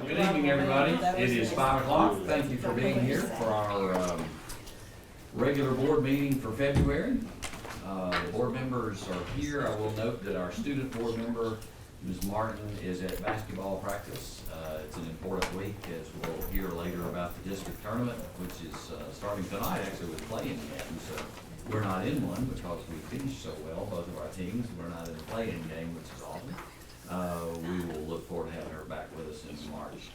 Good evening, everybody. It is 5 o'clock. Thank you for being here for our regular board meeting for February. The board members are here. I will note that our student board member, Ms. Martin, is at basketball practice. It's an important week, as we'll hear later about the district tournament, which is starting tonight, actually, with play-in game. So we're not in one because we finished so well, both of our teams. We're not in a play-in game, which is awesome. We will look forward to having her back with us in March,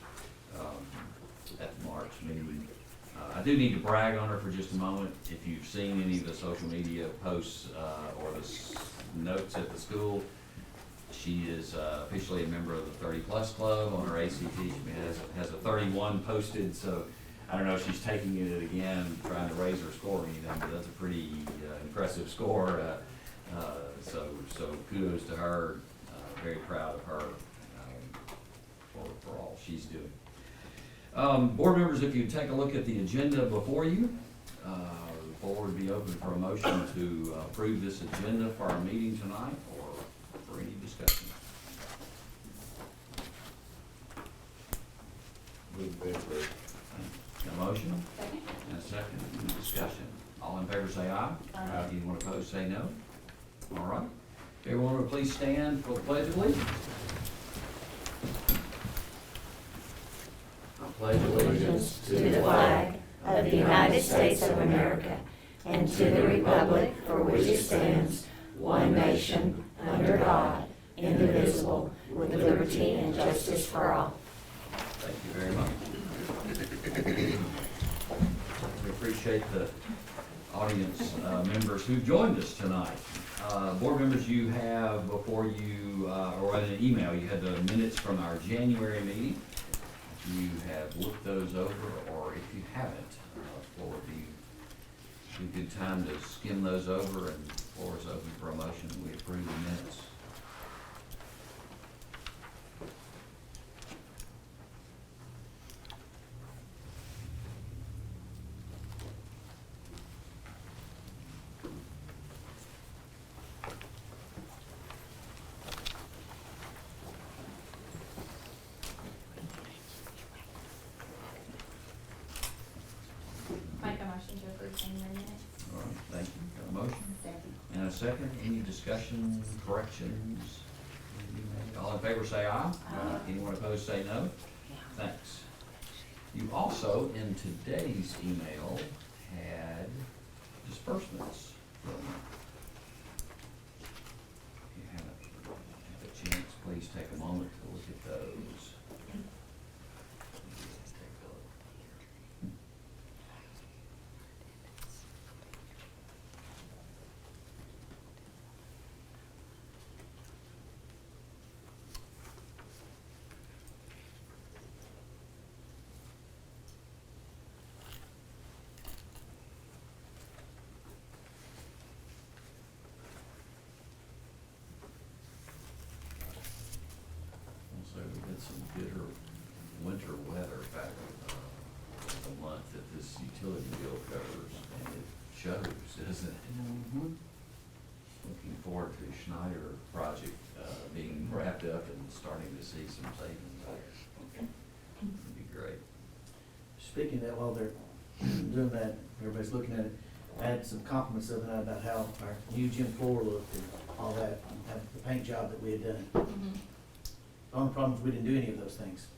at the March meeting. I do need to brag on her for just a moment. If you've seen any of the social media posts or the notes at the school, she is officially a member of the 30-plus club on her ACT. She has a 31 posted, so I don't know if she's taking it again, trying to raise her score or anything, but that's a pretty impressive score. So kudos to her. Very proud of her for all she's doing. Board members, if you take a look at the agenda before you, the board would be open for a motion to approve this agenda for our meeting tonight or for any discussion. A motion? Second. And a second. Any discussion? All in favor say aye. Aye. Anyone opposed say no. All right. Everyone will please stand for the Pledge of Allegiance. I pledge Allegiance to the flag of the United States of America and to the republic for which it stands, one nation, under God, indivisible, with liberty and justice for all. Thank you very much. We appreciate the audience members who joined us tonight. Board members, you have before you, or in an email, you had the minutes from our January meeting. If you have looked those over, or if you haven't, floor would be a good time to skim those over, and the floor is open for a motion. We approve the minutes. All right, thank you. Got a motion? Second. And a second. Any discussion, corrections? All in favor say aye. Anyone opposed say no. Thanks. You also, in today's email, had disbursements. If you have a chance, please take a moment to look at those. So we had some bitter winter weather back the month that this utility bill covers, and it shows, doesn't it? Mm-hmm. Looking forward to Schneider project being wrapped up and starting to see some savings there. It'd be great. Speaking of that, while they're doing that, everybody's looking at it, I had some compliments the other night about how our new gym floor looked and all that, and the paint job that we had done. Mm-hmm. The only problem is we didn't do any of those things.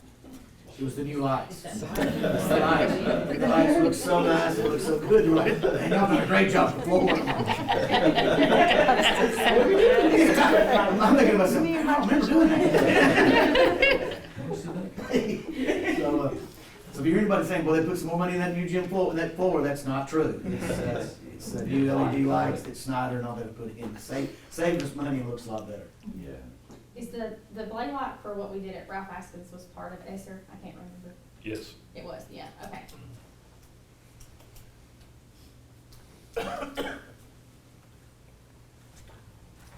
It was the new lights. The lights look so nice, it looks so good, right? And y'all done a great job with the floor. I'm thinking to myself, man, I don't remember doing that. So if you hear anybody saying, well, they put some more money in that new gym floor, that's not true. It's the new LED lights that Snyder and all that put in. Saved us money and looks a lot better. Yeah. Is the blaylock for what we did at Ralph Askins was part of ESSER? I can't remember. Yes. It was, yeah, okay.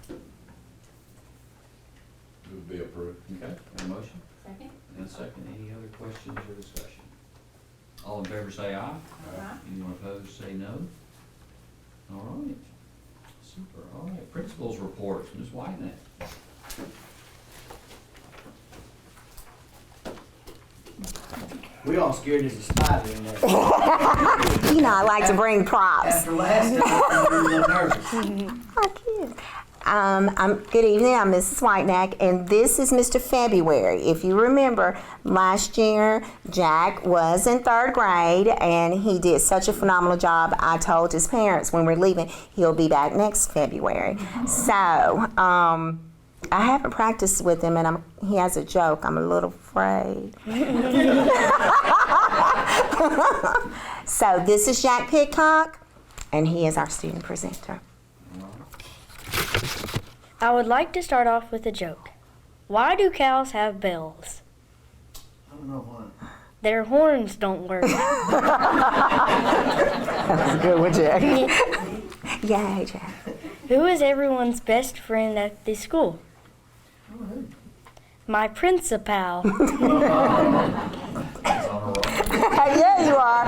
It would be approved. Okay, got a motion? Second? And a second. Any other questions or discussion? All in favor say aye. Aye. Anyone opposed say no. All right. Super. All right. Principals reports. Ms. Whiteneck. We all scared there's a spider in there. You know, I like to bring props. After last time, we were a little nervous. Oh, cute. Good evening, I'm Mrs. Whitenack, and this is Mr. February. If you remember, last year, Jack was in 3rd grade, and he did such a phenomenal job. I told his parents when we're leaving, he'll be back next February. So, I haven't practiced with him, and he has a joke. I'm a little afraid. So, this is Jack Pitcock, and he is our student presenter. I would like to start off with a joke. Why do cows have bells? I don't know why. Their horns don't work. That's a good one, Jack. Yay, Jack. Who is everyone's best friend at the school? My principal. Yeah, you are.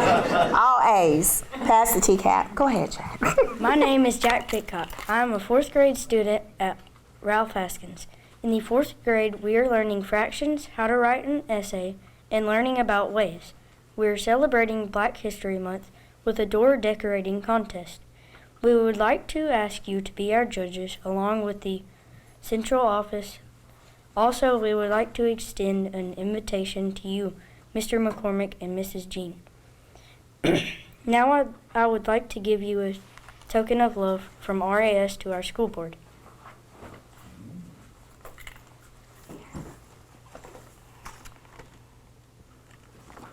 All A's. Pass the TCAP. Go ahead, Jack. My name is Jack Pitcock. I am a 4th grade student at Ralph Haskins. In the 4th grade, we are learning fractions, how to write an essay, and learning about waves. We are celebrating Black History Month with a door decorating contest. We would like to ask you to be our judges along with the central office. Also, we would like to extend an invitation to you, Mr. McCormick and Mrs. Jean. Now I would like to give you a token of love from RAS to our school board.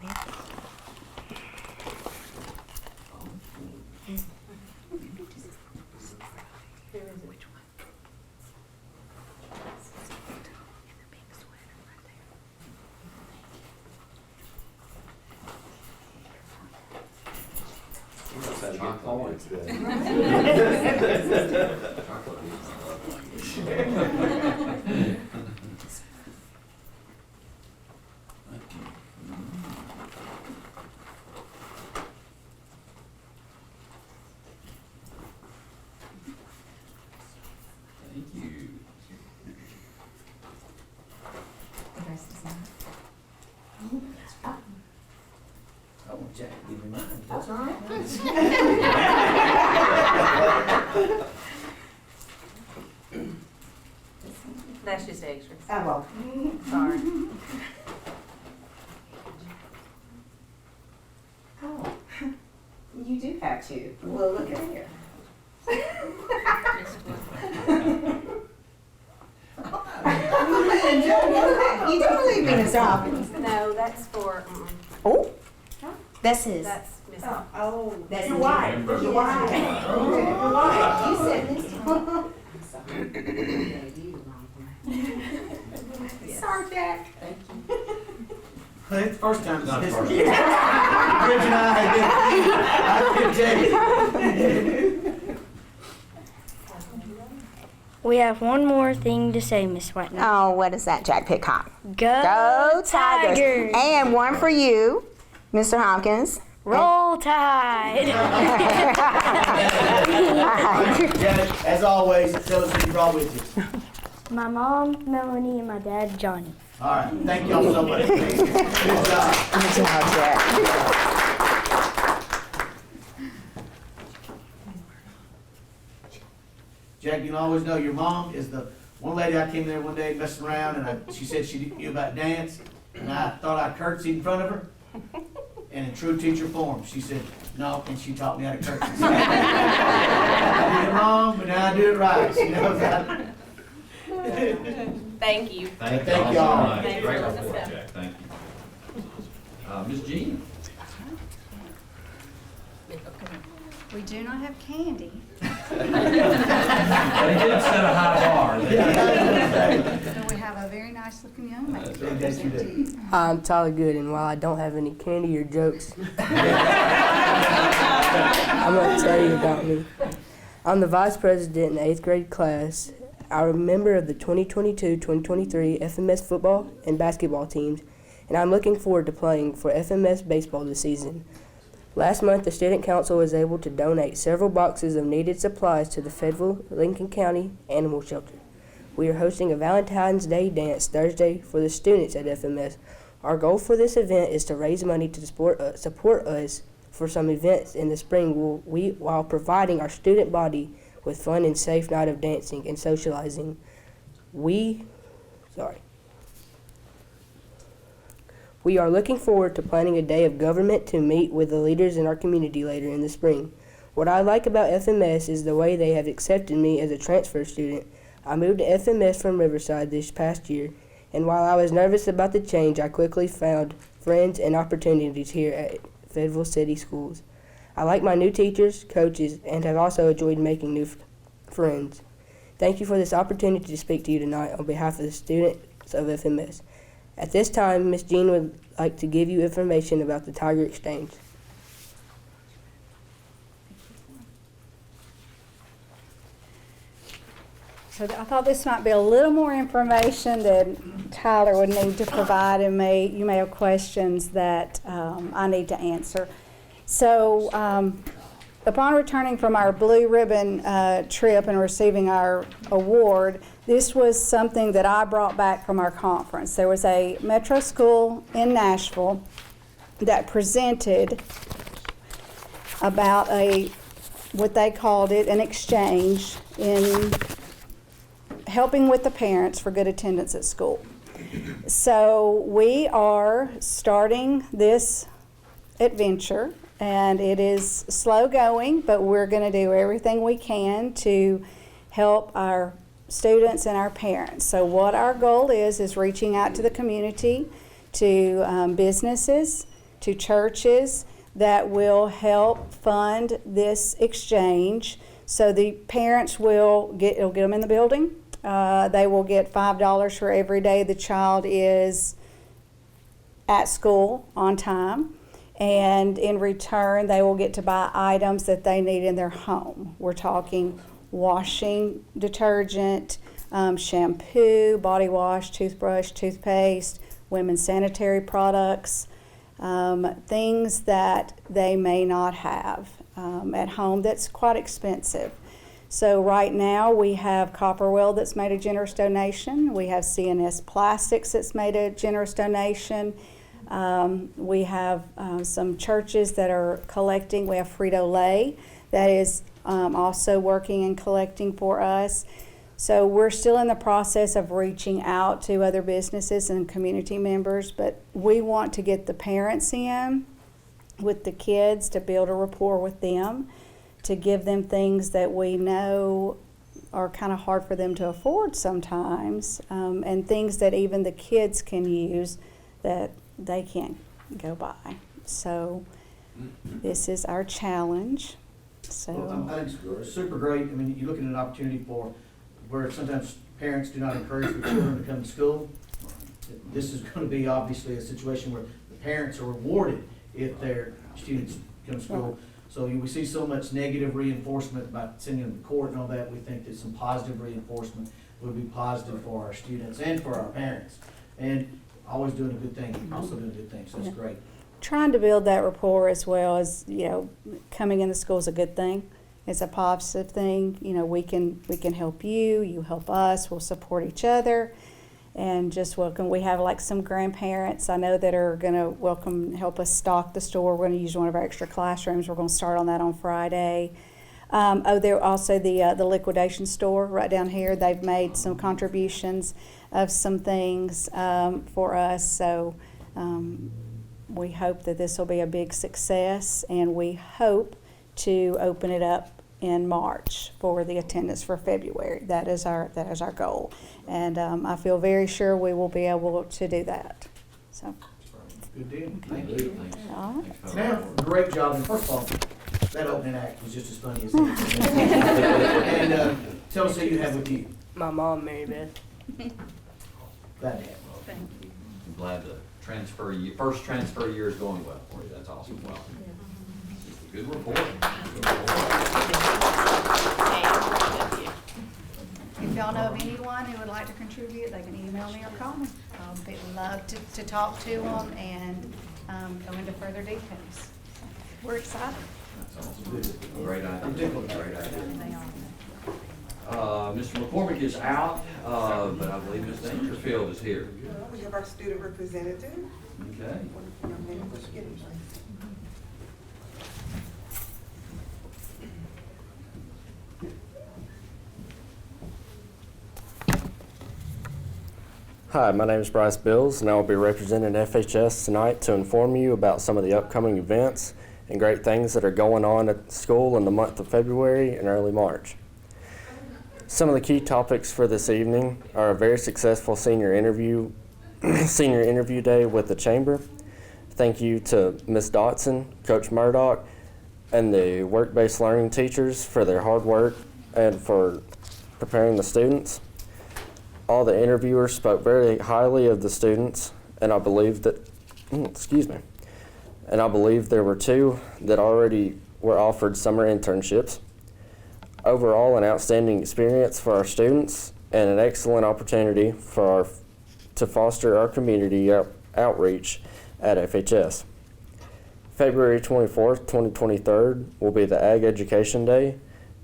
Thank you. I want Jack to give me mine. That's all right. That's just extra. Oh, well. Sorry. Oh, you do have to. Well, look at here. You don't leave me, Mr. Hopkins. No, that's for, Oh, that's his. that's Miss. Oh, that's Your wife. Your wife. Your wife. You said Mr. Sorry, Jack. It's the first time it's Not the this. first. Rich and I did Jake. We have one more thing to say, Miss Whiteman. Oh, what is that, Jack Pitcock? Go Tigers! And one for you, Mr. Hopkins. Roll Tide! Janet, as always, tell us who you brought with you. My mom, Melanie, and my dad, Johnny. All right, thank y'all so much. Good job. Good job, Jack. Jack, you always know your mom is the one lady I came there one day messing around, and she said she knew about dance, and I thought I curtsied in front of her. And in true teacher form, she said, no, and she taught me how to curtsy. I did it wrong, but now I do it right. She knows how. Thank you. Thank y'all so y'all. much. Thank Great you. report, Jack. Thank you. Ms. Jean? We do not have candy. They did set a high bar. But we have a very nice looking young lady. Yes, you do. Hi, I'm Tyler Good, and while I don't have any candy or jokes, I'm going to tell you about me. I'm the vice president in the 8th grade class. I'm a member of the 2022-2023 FMS football and basketball teams, and I'm looking forward to playing for FMS baseball this season. Last month, the Student Council was able to donate several boxes of needed supplies to the Fayetteville, Lincoln County Animal Shelter. We are hosting a Valentine's Day dance Thursday for the students at FMS, Our goal for this event is to raise money to support us for some events in the spring while providing our student body with fun and safe night of dancing and socializing. We are looking forward to planning a day of government to meet with the leaders in our community later in the spring. What I like about FMS is the way they have accepted me as a transfer student. I moved to FMS from Riverside this past year, and while I was nervous about the change, I quickly found friends and opportunities here at Fayetteville City Schools. I like my new teachers, coaches, and have also enjoyed making new friends. Thank you for this opportunity to speak to you tonight on behalf of the students of FMS. At this time, Ms. Jean would like to give you information about the Tiger Exchange. So I thought this might be a little more information that Tyler would need to provide, and you may have questions that I need to answer. So upon returning from our Blue Ribbon trip and receiving our award, this was something that I brought back from our conference. There was a metro school in Nashville that presented about what they called it, an exchange in helping with the parents for good attendance at school. So we are starting this adventure, and it is slow going, but we're going to do everything we can to help our students and our parents. So what our goal is reaching out to the community, to businesses, to churches that will help fund this exchange. So the parents it'll get them in the building. They will get $5 for every day the child is at school on time. And in return, they will get to buy items that they need in their home. We're talking washing detergent, shampoo, body wash, toothbrush, toothpaste, women's sanitary products, things that they may not have at home that's quite expensive. So right now we have Copperwell that's made a generous donation. We have CNS Plastics that's made a generous donation. We have some churches that are collecting. We have Frito-Lay that is also working and collecting for us. So we're still in the process of reaching out to other businesses and community members, but we want to get the parents in with the kids to build a rapport with them, to give them things that we know are kind of hard for them to afford sometimes, and things that even the kids can use that they can't go buy. So this is our challenge. Well, I think it's super great. I mean, you're looking at an opportunity for where sometimes parents do not encourage their children to come to school. This is going to be obviously a situation where the parents are rewarded if their students come to school. So we see so much negative reinforcement by sending them to court and all that. We think that some positive reinforcement would be positive for our students and for our parents. And always doing a good thing, also doing a good thing, so that's great. Trying to build that rapport as well as, coming in the school is a good thing. It's a positive thing. We can help you, you help us, we'll support each other, and just welcome. We have like some grandparents I know that are going to help us stock the store. We're going to use one of our extra classrooms. We're going to start on that on Friday. There also the liquidation store right down here. They've made some contributions of some things for us. So we hope that this will be a big success, and we hope to open it up in March for the attendance for February. That is our goal, and I feel very sure we will be able to do that. So. Good deal. Thank you. All right. Now, great job. And first of all, that opening act was just as funny as it. And tell us who you have with you. My mom, Mary Beth. Glad to have you. I'm glad the first transfer year is going well for you. That's awesome. Well, good report. If y'all know of anyone who would like to contribute, they can email me or call me. We'd love to talk to them and go into further details. We're excited. That's awesome. Great idea. Great idea. They are. Mr. McCormick is out, but I believe Ms. Dangerfield is here. We have our student representative. Okay. Hi, my name is Bryce Bills, and I will be representing FHS tonight to inform you about some of the upcoming events and great things that are going on at school in the month of February and early March. Some of the key topics for this evening are a very successful senior interview day with the Chamber. Thank you to Ms. Dotson, Coach Murdoch, and the work-based learning teachers for their hard work and for preparing the students. All the interviewers spoke very highly of the students, and I believe that, and I believe there were 2 that already were offered summer internships. Overall, an outstanding experience for our students and an excellent opportunity to foster our community outreach at FHS. February 24th, 2023 will be the Ag Education Day.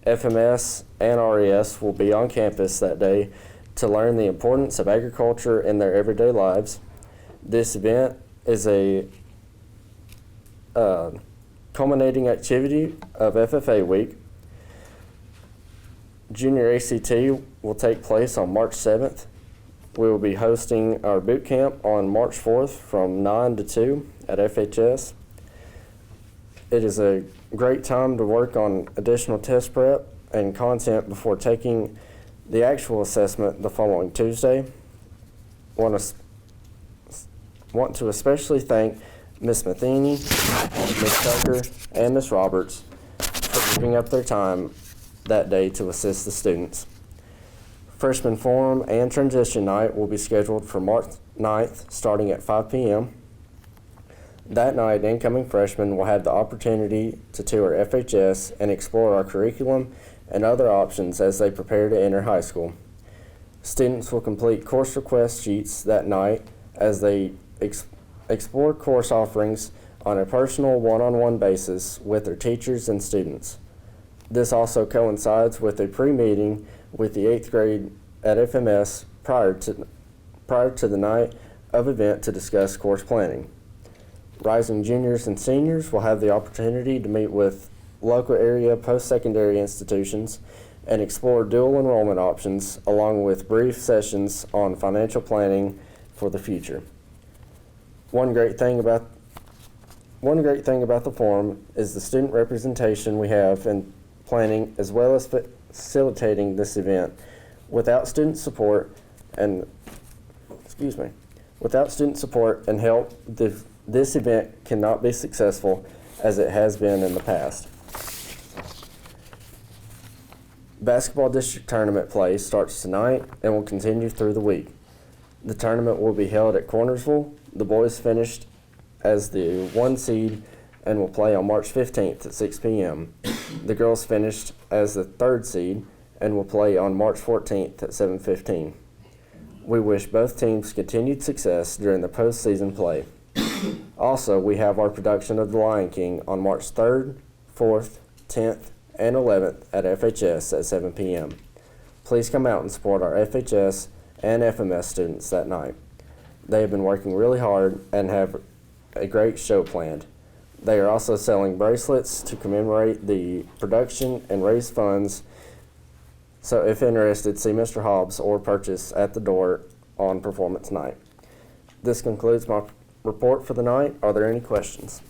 FMS and RES will be on campus that day to learn the importance of agriculture in their everyday lives. This event is a culminating activity of FFA Week. Junior ACT will take place on March 7th. We will be hosting our boot camp on March 4th from 9 to 2 at FHS. It is a great time to work on additional test prep and content before taking the actual assessment the following Tuesday. Want to especially thank Ms. Matheny, Ms. Tucker, and Ms. Roberts for giving up their time that day to assist the students. Freshman Forum and Transition Night will be scheduled for March 9th, starting at 5 p.m. That night, incoming freshmen will have the opportunity to tour FHS and explore our curriculum and other options as they prepare to enter high school. Students will complete course request sheets that night as they explore course offerings on a personal one-on-one basis with their teachers and students. This also coincides with a pre-meeting with the 8th grade at FMS prior to the night of event to discuss course planning. Rising juniors and seniors will have the opportunity to meet with local area post-secondary institutions and explore dual enrollment options along with brief sessions on financial planning for the future. One great thing about the forum is the student representation we have in planning as well as facilitating this event. Without student support and help, this event cannot be successful as it has been in the past. Basketball district tournament play starts tonight and will continue through the week. The tournament will be held at Cornersville. The boys finished as the 1 seed and will play on March 15th at 6 p.m. The girls finished as the 3rd seed and will play on March 14th at 7:15. We wish both teams continued success during the postseason play. Also, we have our production of The Lion King on March 3rd, 4th, 10th, and 11th at FHS at 7 p.m. Please come out and support our FHS and FMS students that night. They have been working really hard and have a great show planned. They are also selling bracelets to commemorate the production and raise funds. So if interested, see Mr. Hobbs or purchase at the door on performance night. This concludes my report for the night. Are there any questions?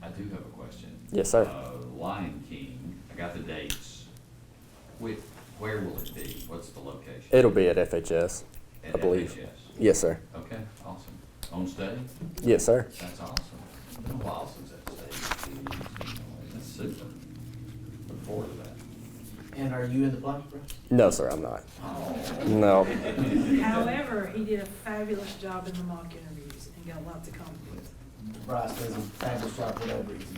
I do have a question. Yes, sir. Lion King, I got the dates. Where will it be? What's the location? It'll be at FHS, At I believe. FHS. Yes, sir. Okay, awesome. On stage? Yes, sir. That's awesome. It's been a while since that stage. That's super. Look forward to that. And are you in the play, bro? No, sir, I'm not. No. However, he did a fabulous job in the mock interviews and got lots of compliments. Bryce does a fabulous job for whatever reason.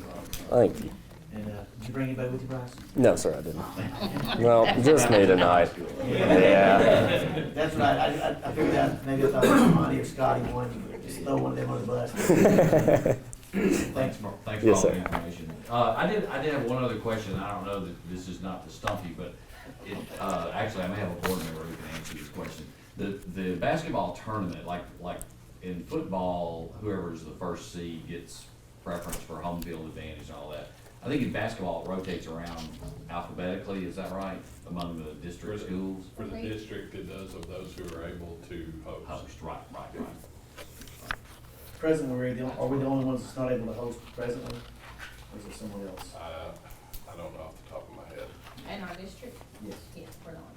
Thank you. And did you bring anybody with you, Bryce? No, sir, I didn't. No, just me tonight. Yeah. That's right. I figured out, maybe I thought Monty or Scotty wanted to just throw one of them on the bus. Thanks for Yes, all sir. the information. I did have one other question. I don't know that this is not to stump you, but actually I may have a board member who can answer this question. The basketball tournament, like in football, whoever's the first seed gets preference for home field advantage and all that. I think in basketball, it rotates around alphabetically, is that right, among the district schools? For the district, it does of those who are able to host. Host, right. Presently, are we the only ones that's not able to host presently? Or is it someone else? I don't know off the top of my head. In our district? Yes. Yeah, we're the only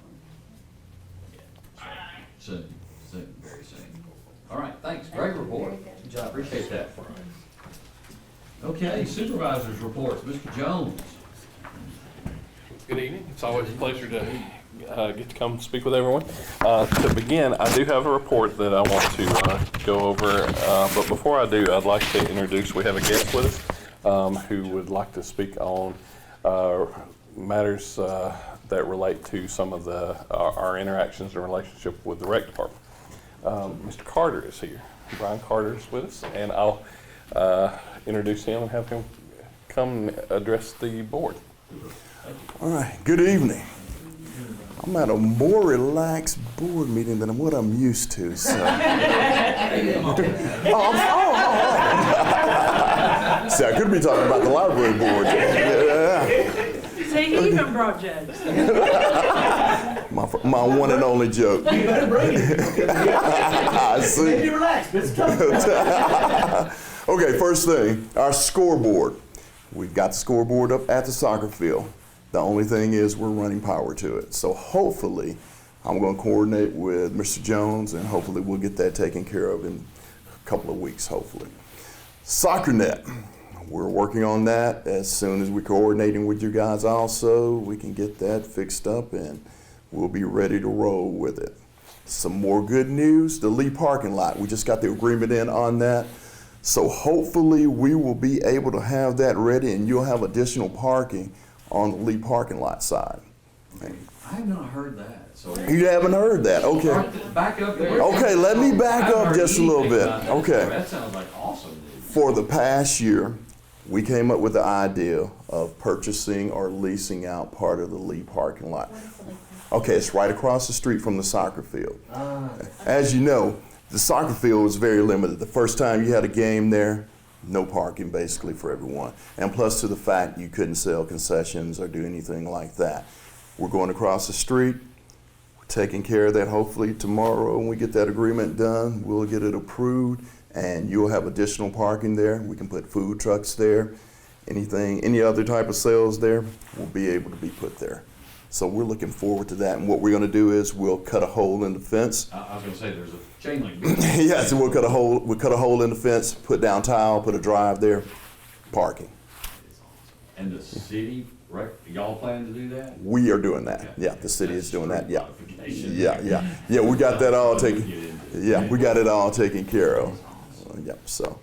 one. Soon, very soon. All right, thanks, great report. Good job. Appreciate that. Okay, supervisors reports, Mr. Jones. Good evening. It's always a pleasure to get to come speak with everyone. To begin, I do have a report that I want to go over, but before I do, I'd like to introduce, we have a guest with us who would like to speak on matters that relate to some of our interactions and relationship with the rec department. Mr. Carter is here. Brian Carter is with us, and I'll introduce him and have him come address the board. All right, good evening. I'm at a more relaxed board meeting than what I'm used to, so. See, I could be talking about the library board. Yeah. See, he even brought jokes. My one and only joke. You better bring it. I see. Maybe relax, but it's tough. Okay, first thing, our scoreboard. We've got the scoreboard up at the soccer field. The only thing is we're running power to it. So hopefully, I'm going to coordinate with Mr. Jones, and hopefully we'll get that taken care of in a couple of weeks, hopefully. Soccer net. We're working on that. As soon as we're coordinating with you guys also, we can get that fixed up and we'll be ready to roll with it. Some more good news, the Lee parking lot. We just got the agreement in on that. So hopefully we will be able to have that ready and you'll have additional parking on the Lee parking lot side. I have not heard that, so. You haven't heard that, okay. Back up there. Okay, let me back I haven't up heard just a little anything bit. about that. Okay. That sounds like awesome news. For the past year, we came up with the idea of purchasing or leasing out part of the Lee parking lot. Okay, it's right across the street from the soccer field. As you know, the soccer field was very limited. The first time you had a game there, no parking basically for everyone. And plus to the fact you couldn't sell concessions or do anything like that. We're going across the street. We're taking care of that hopefully tomorrow when we get that agreement done. We'll get it approved and you'll have additional parking there. We can put food trucks there. Any other type of sales there will be able to be put there. So we're looking forward to that. And what we're going to do is we'll cut a hole in the fence. I was going to say there's a chain link. Yeah, so we'll cut a hole in the fence, put down tile, put a drive there, parking. And the city, y'all plan to do that? We are doing that. Okay. Yeah, the city is doing that. Yeah. Modification. Yeah, we got that all taken. Yeah, we got it all taken care of. Yep. So,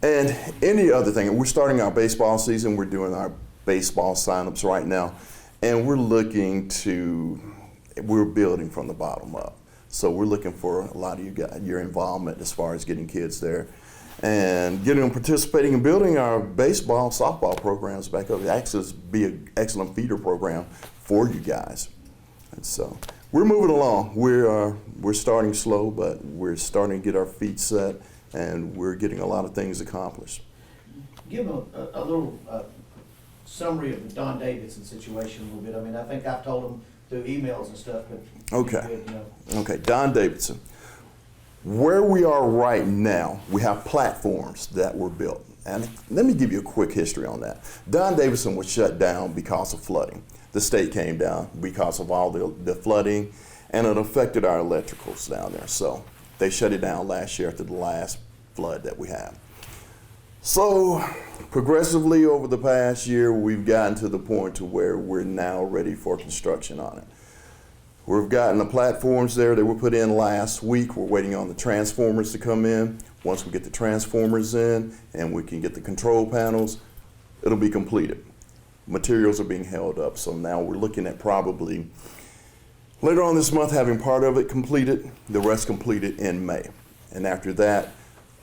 and any other thing, we're starting our baseball season. We're doing our baseball signups right now, and we're building from the bottom up. So we're looking for a lot of you guys, your involvement as far as getting kids there and getting them participating in building our baseball, softball programs back up. It actually be an excellent feeder program for you guys. And so we're moving along. We're starting slow, but we're starting to get our feet set and we're getting a lot of things accomplished. Give them a little summary of the Don Davidson situation a little bit. I mean, I think I've told them through emails and stuff, but. Okay. Okay, Don Davidson. Where we are right now, we have platforms that were built. And let me give you a quick history on that. Don Davidson was shut down because of flooding. The state came down because of all the flooding, and it affected our electricals down there. So they shut it down last year after the last flood that we had. So progressively over the past year, we've gotten to the point to where we're now ready for construction on it. We've gotten the platforms there that were put in last week. We're waiting on the transformers to come in. Once we get the transformers in and we can get the control panels, it'll be completed. Materials are being held up, so now we're looking at probably later on this month having part of it completed, the rest completed in May. And after that,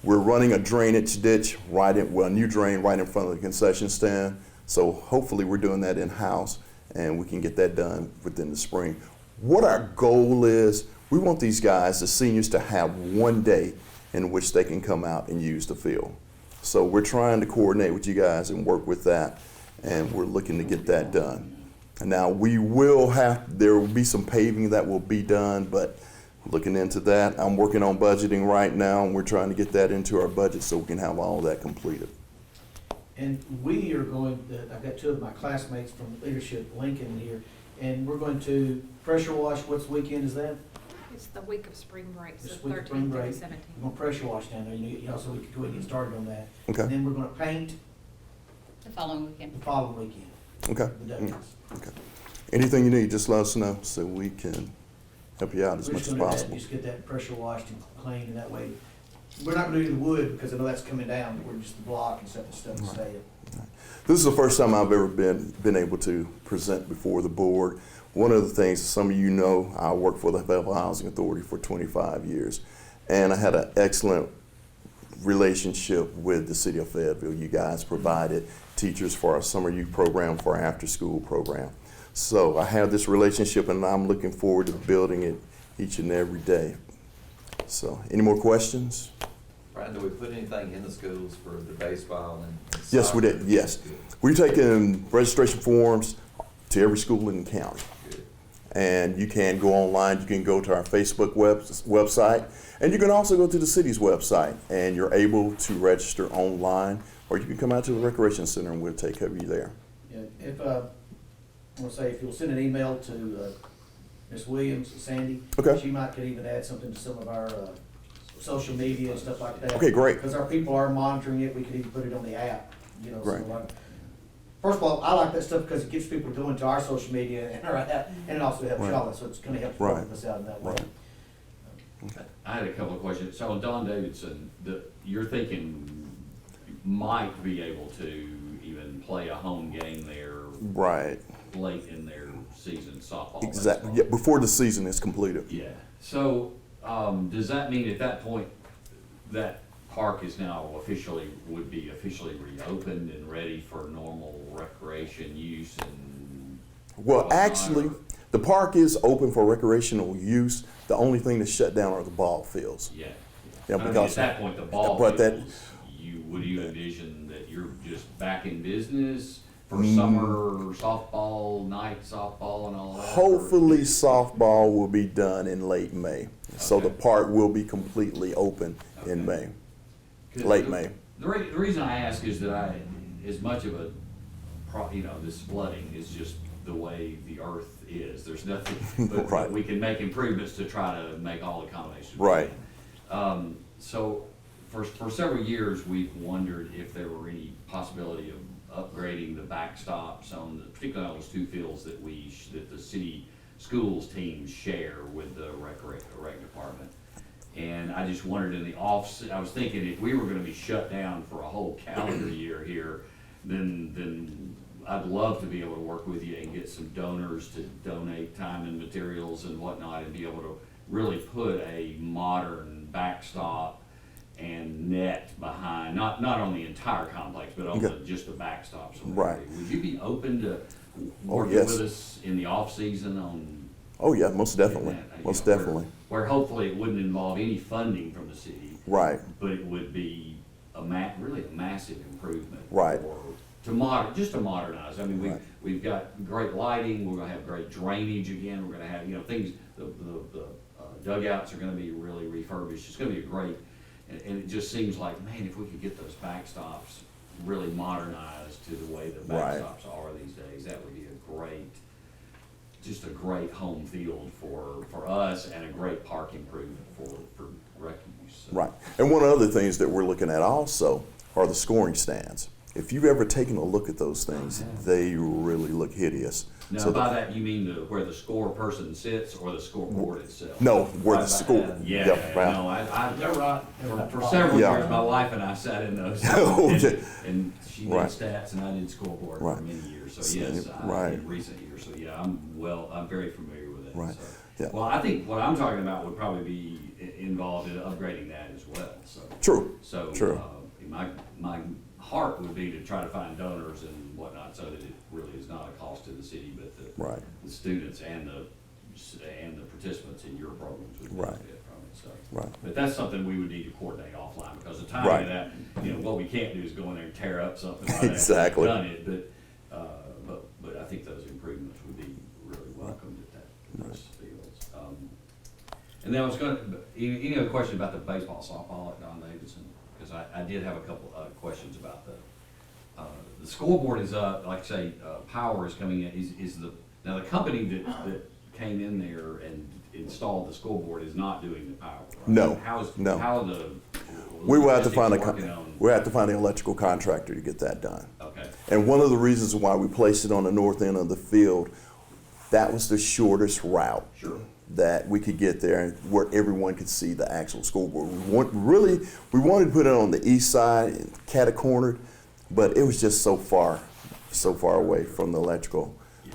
we're running a drainage ditch a new drain right in front of the concession stand. So hopefully we're doing that in-house and we can get that done within the spring. What our goal is, we want these guys, the seniors, to have one day in which they can come out and use the field. So we're trying to coordinate with you guys and work with that, and we're looking to get that done. Now there will be some paving that will be done, but looking into that. I'm working on budgeting right now, and we're trying to get that into our budget so we can have all of that completed. And we are going, I've got two of my classmates from leadership, Lincoln here, and we're going to pressure wash. What's weekend is that? It's the week of spring break, so This week of 13th spring through break. 17th. We're going to pressure wash down there, you know, so we can go ahead and get started on that. Okay. And then we're going to paint The following weekend. the following weekend, Okay. the ducks. Okay. Anything you need, just let us know so we can help you out as much as possible. Just get that pressure washed and cleaned, and that way, we're not going to do the wood because I know that's coming down, but we're just the block and stuff to stay up. This is the first time I've ever been able to present before the board. One of the things, some of you know, I worked for the Fayetteville Housing Authority for 25 years, and I had an excellent relationship with the city of Fayetteville. You guys provided teachers for our summer youth program, for our after-school program. So I have this relationship, and I'm looking forward to building it each and every day. So, any more questions? Brian, do we put anything in the schools for the baseball and Yes, we did. Yes. We've taken registration forms to every school in the county. Good. And you can go online, you can go to our Facebook website, and you can also go to the city's website, and you're able to register online, or you can come out to the recreation center and we'll take care of you there. Yeah, if, I want to say, if you'll send an email to Ms. Williams, Sandy, Okay. she might could even add something to some of our social media and stuff like that. Okay, great. Because our people are monitoring it, we could even put it on the app, you know. So Right. like, first of all, I like that stuff because it gets people going to our social media and our app, and it also helps Right. y'all, so it's gonna help Right. both of us out in that way. Right. I had a couple of questions. So Don Davidson, you're thinking you might be able to even play a home game there Right. late in their season, softball? Exactly. baseball? Yeah, before the season is completed. Yeah. So, does that mean at that point, that park is now would be officially reopened and ready for normal recreation use and? Well, whatnot, actually, or- the park is open for recreational use. The only thing that's shut down are the ball fields. Yeah. Yeah, I mean, because- at that point, the ball but that- fields, would you envision that you're just back in business for summer softball, night softball and all that? or- Hopefully, softball will be done in late May. So the Okay. park will be completely open in Okay. May, 'Cause late May. The reason I ask is that as much of a, this flooding is just the way the earth is. There's nothing, but Right. we can make improvements to try to make all accommodations. we Right. can. So for several years, we've wondered if there were any possibility of upgrading the backstops particularly on those two fields that the city schools teams share with the rec department. And I just wondered I was thinking if we were gonna be shut down for a whole calendar year here, then I'd love to be able to work with you and get some donors to donate time and materials and whatnot, and be able to really put a modern backstop and net behind, not on the entire complex, but on Okay. just the backstops. Right. Would you be open to Oh, working yes. with us in the off-season on? Oh, yeah, most definitely. getting that, Most where- definitely. Where hopefully it wouldn't involve any funding from the city. Right. But it would be really a massive improvement. Right. To modernize. I mean, Right. we've got great lighting, we're gonna have great drainage again, we're gonna have, things, the dugouts are gonna be really refurbished. It's gonna be a great, and it just seems like, man, if we could get those backstops really modernized to the way the Right. backstops are these days, that would be just a great home field for us and a great park improvement for rec use. So. Right. And one of the other things that we're looking at also are the scoring stands. If you've ever taken a look at those things, they really look hideous. Now, So by that, you mean where the score person sits or the scoreboard itself? No, where the Right score. by that. Yeah, Yep, right. no, They're right. for several Yeah. years, my wife and I sat in those. Okay. And she did Right. stats and I did scoreboard Right. for many years. So Same, yes, right. in recent years. So yeah, I'm very familiar with it. Right. So. Yeah. Well, I think what I'm talking about would probably be involved in upgrading that as well. So. True. So. True. My heart would be to try to find donors and whatnot, so that it really is not a cost to the city, but Right. the students and the participants in your programs would Right. benefit from it. so. Right. But that's something we would need to coordinate offline, because the timing Right. of that, you know, what we can't do is go in there and tear up something. Right after Exactly. we've done it, but I think those improvements would be really welcomed at those fields. And then I was gonna, any other question about the baseball, softball at Don Davidson? Because I did have a couple of questions about the scoreboard is up, like I say, power is coming in, now the company that came in there and installed the scoreboard is not doing the power, right? No, no. How the We will have to logistics working on? we have to find an electrical contractor to get that done. Okay, And one of the reasons why we placed it on the north end of the field, that was the shortest route. sure. That we could get there and where everyone could see the actual scoreboard. We wanted to put it on the east side, cat-cornered, but it was just so far away from the electrical. Yeah.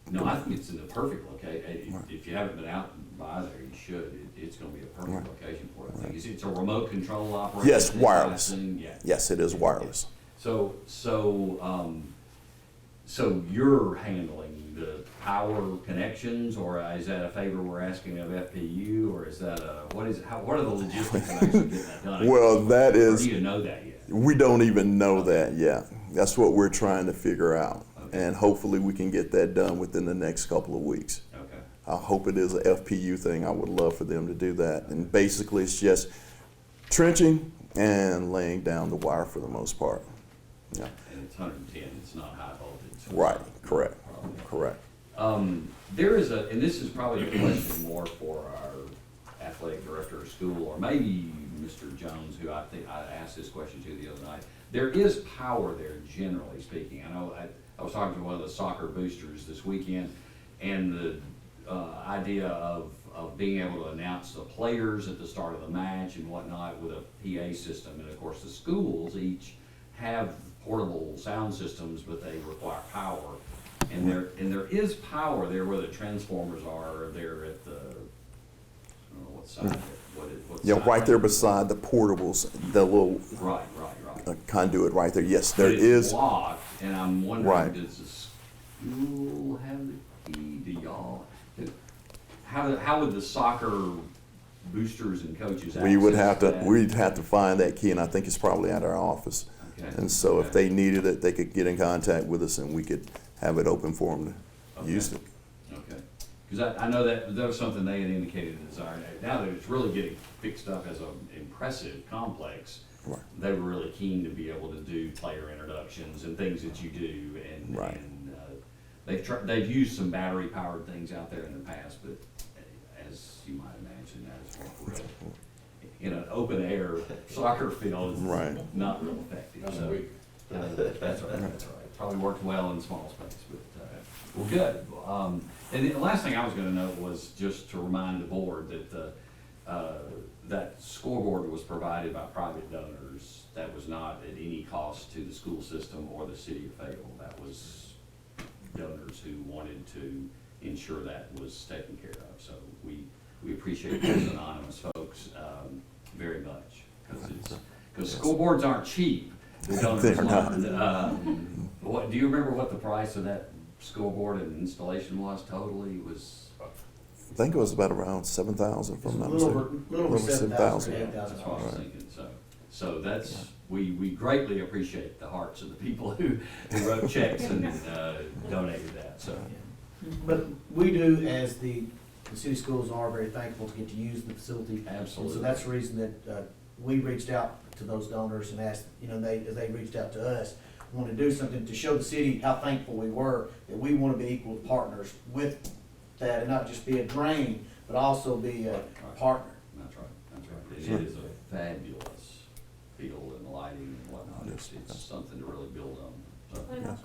No, I think it's in the perfect location. If you haven't been out by there, you should. It's gonna be a perfect location for it. I think it's a remote control operation. Yes, wireless. Yeah. Yes, it is wireless. So you're handling the power connections, or is that a favor we're asking of FPU, or is that what are the logistics of actually getting that done? Well, that Or is. do you know that yet? We don't even know that yet. That's what we're trying to figure out. Okay. And hopefully we can get that done within the next couple of weeks. Okay. I hope it is a FPU thing. I would love for them to do that. And basically it's just trenching and laying down the wire for the most part. Yeah. And it's 110, it's not high voltage. Right, correct, correct. There is and this is probably a question more for our athletic director of school, or maybe Mr. Jones, who I think I asked this question to the other night. There is power there, generally speaking. I know I was talking to one of the soccer boosters this weekend, and the idea of being able to announce the players at the start of the match and whatnot with a PA system. And of course, the schools each have portable sound systems, but they require power. And there is power there where the transformers are there at the, I don't know what side, what Yeah, side. right there beside the portables, the little Right. conduit right there. Yes, But there it's is. locked, and I'm wondering, Right. does the school have the key? Do y'all? How would the soccer boosters and coaches access We would have to, that? we'd have to find that key, and I think it's probably at our office. Okay. And so if Okay. they needed it, they could get in contact with us and we could have it open for them to Okay. use it. Okay, because I know that was something they had indicated a desire. Now that it's really getting fixed up as an impressive complex, Right. they were really keen to be able to do player introductions and things that you do. And, Right. and they've used some battery powered things out there in the past, but as you might imagine, that is what in an open air soccer field is Right. not real effective. So, that's right. Probably worked well in small space, but, well, good. And the last thing I was gonna note was just to remind the board that that scoreboard was provided by private donors. That was not at any cost to the school system or the city of Fayetteville. That was donors who wanted to ensure that was taken care of. So we appreciate those anonymous folks very much, because scoreboards aren't cheap. The donors They're not. do you remember what the price of that scoreboard and installation was totally? It was I think it was about around 7,000 from A not little mistaken. over 7,000 to yeah, 8,000. that's what I was Right. thinking. So that's we greatly appreciate the hearts of the people who wrote checks and donated that. So But we do, as the city schools are very thankful to get to use the facility. absolutely. And so that's the reason that we reached out to those donors and asked, as they reached out to us, wanted to do something to show the city how thankful we were, that we want to be equal partners with that, and not just be a drain, but also be a partner. That's right. It is a fabulous field and lighting and whatnot. It's something to really build on. So. What about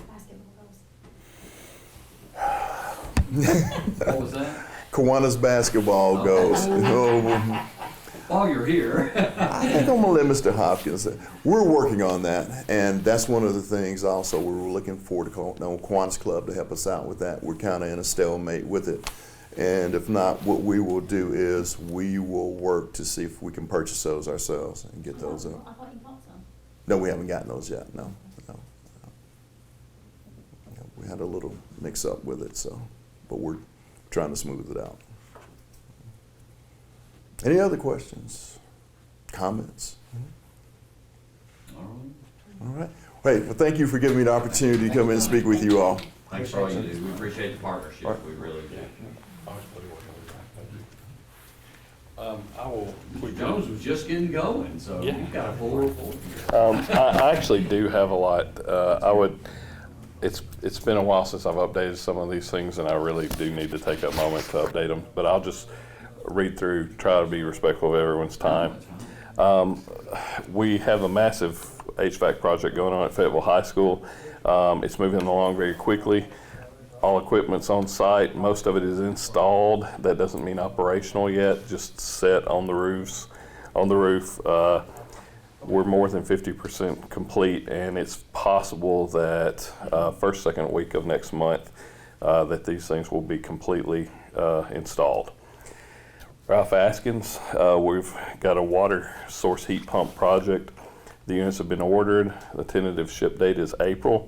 basketball goals? What was that? Kiwanis basketball goes. While you're here. I think I'm gonna let Mr. Hopkins. We're working on that, and that's one of the things also we were looking for to call Kiwanis Club to help us out with that. We're kind of in a stalemate with it, and if not, what we will do is we will work to see if we can purchase those ourselves and get those in. I thought you bought some. No, we haven't gotten those yet. No. We had a little mix-up with it, but we're trying to smooth it out. Any other questions, comments? All right. All right. Wait, well, thank you for giving me the opportunity to come in and speak with you all. Thanks for all you do. We appreciate the partnership. All right. We really do. I will. Jones was just getting going, so Yeah. you've got a full report here. I actually do have a lot. It's been a while since I've updated some of these things, and I really do need to take a moment to update them. But I'll just read through, try to be respectful of everyone's time. We have a massive HVAC project going on at Fayetteville High School. It's moving along very quickly. All equipment's on site. Most of it is installed. That doesn't mean operational yet, just set on the roofs. On the roof, we're more than 50% complete, and it's possible that first, second week of next month that these things will be completely installed. Ralph Askins, we've got a water source heat pump project. The units have been ordered. The tentative ship date is April.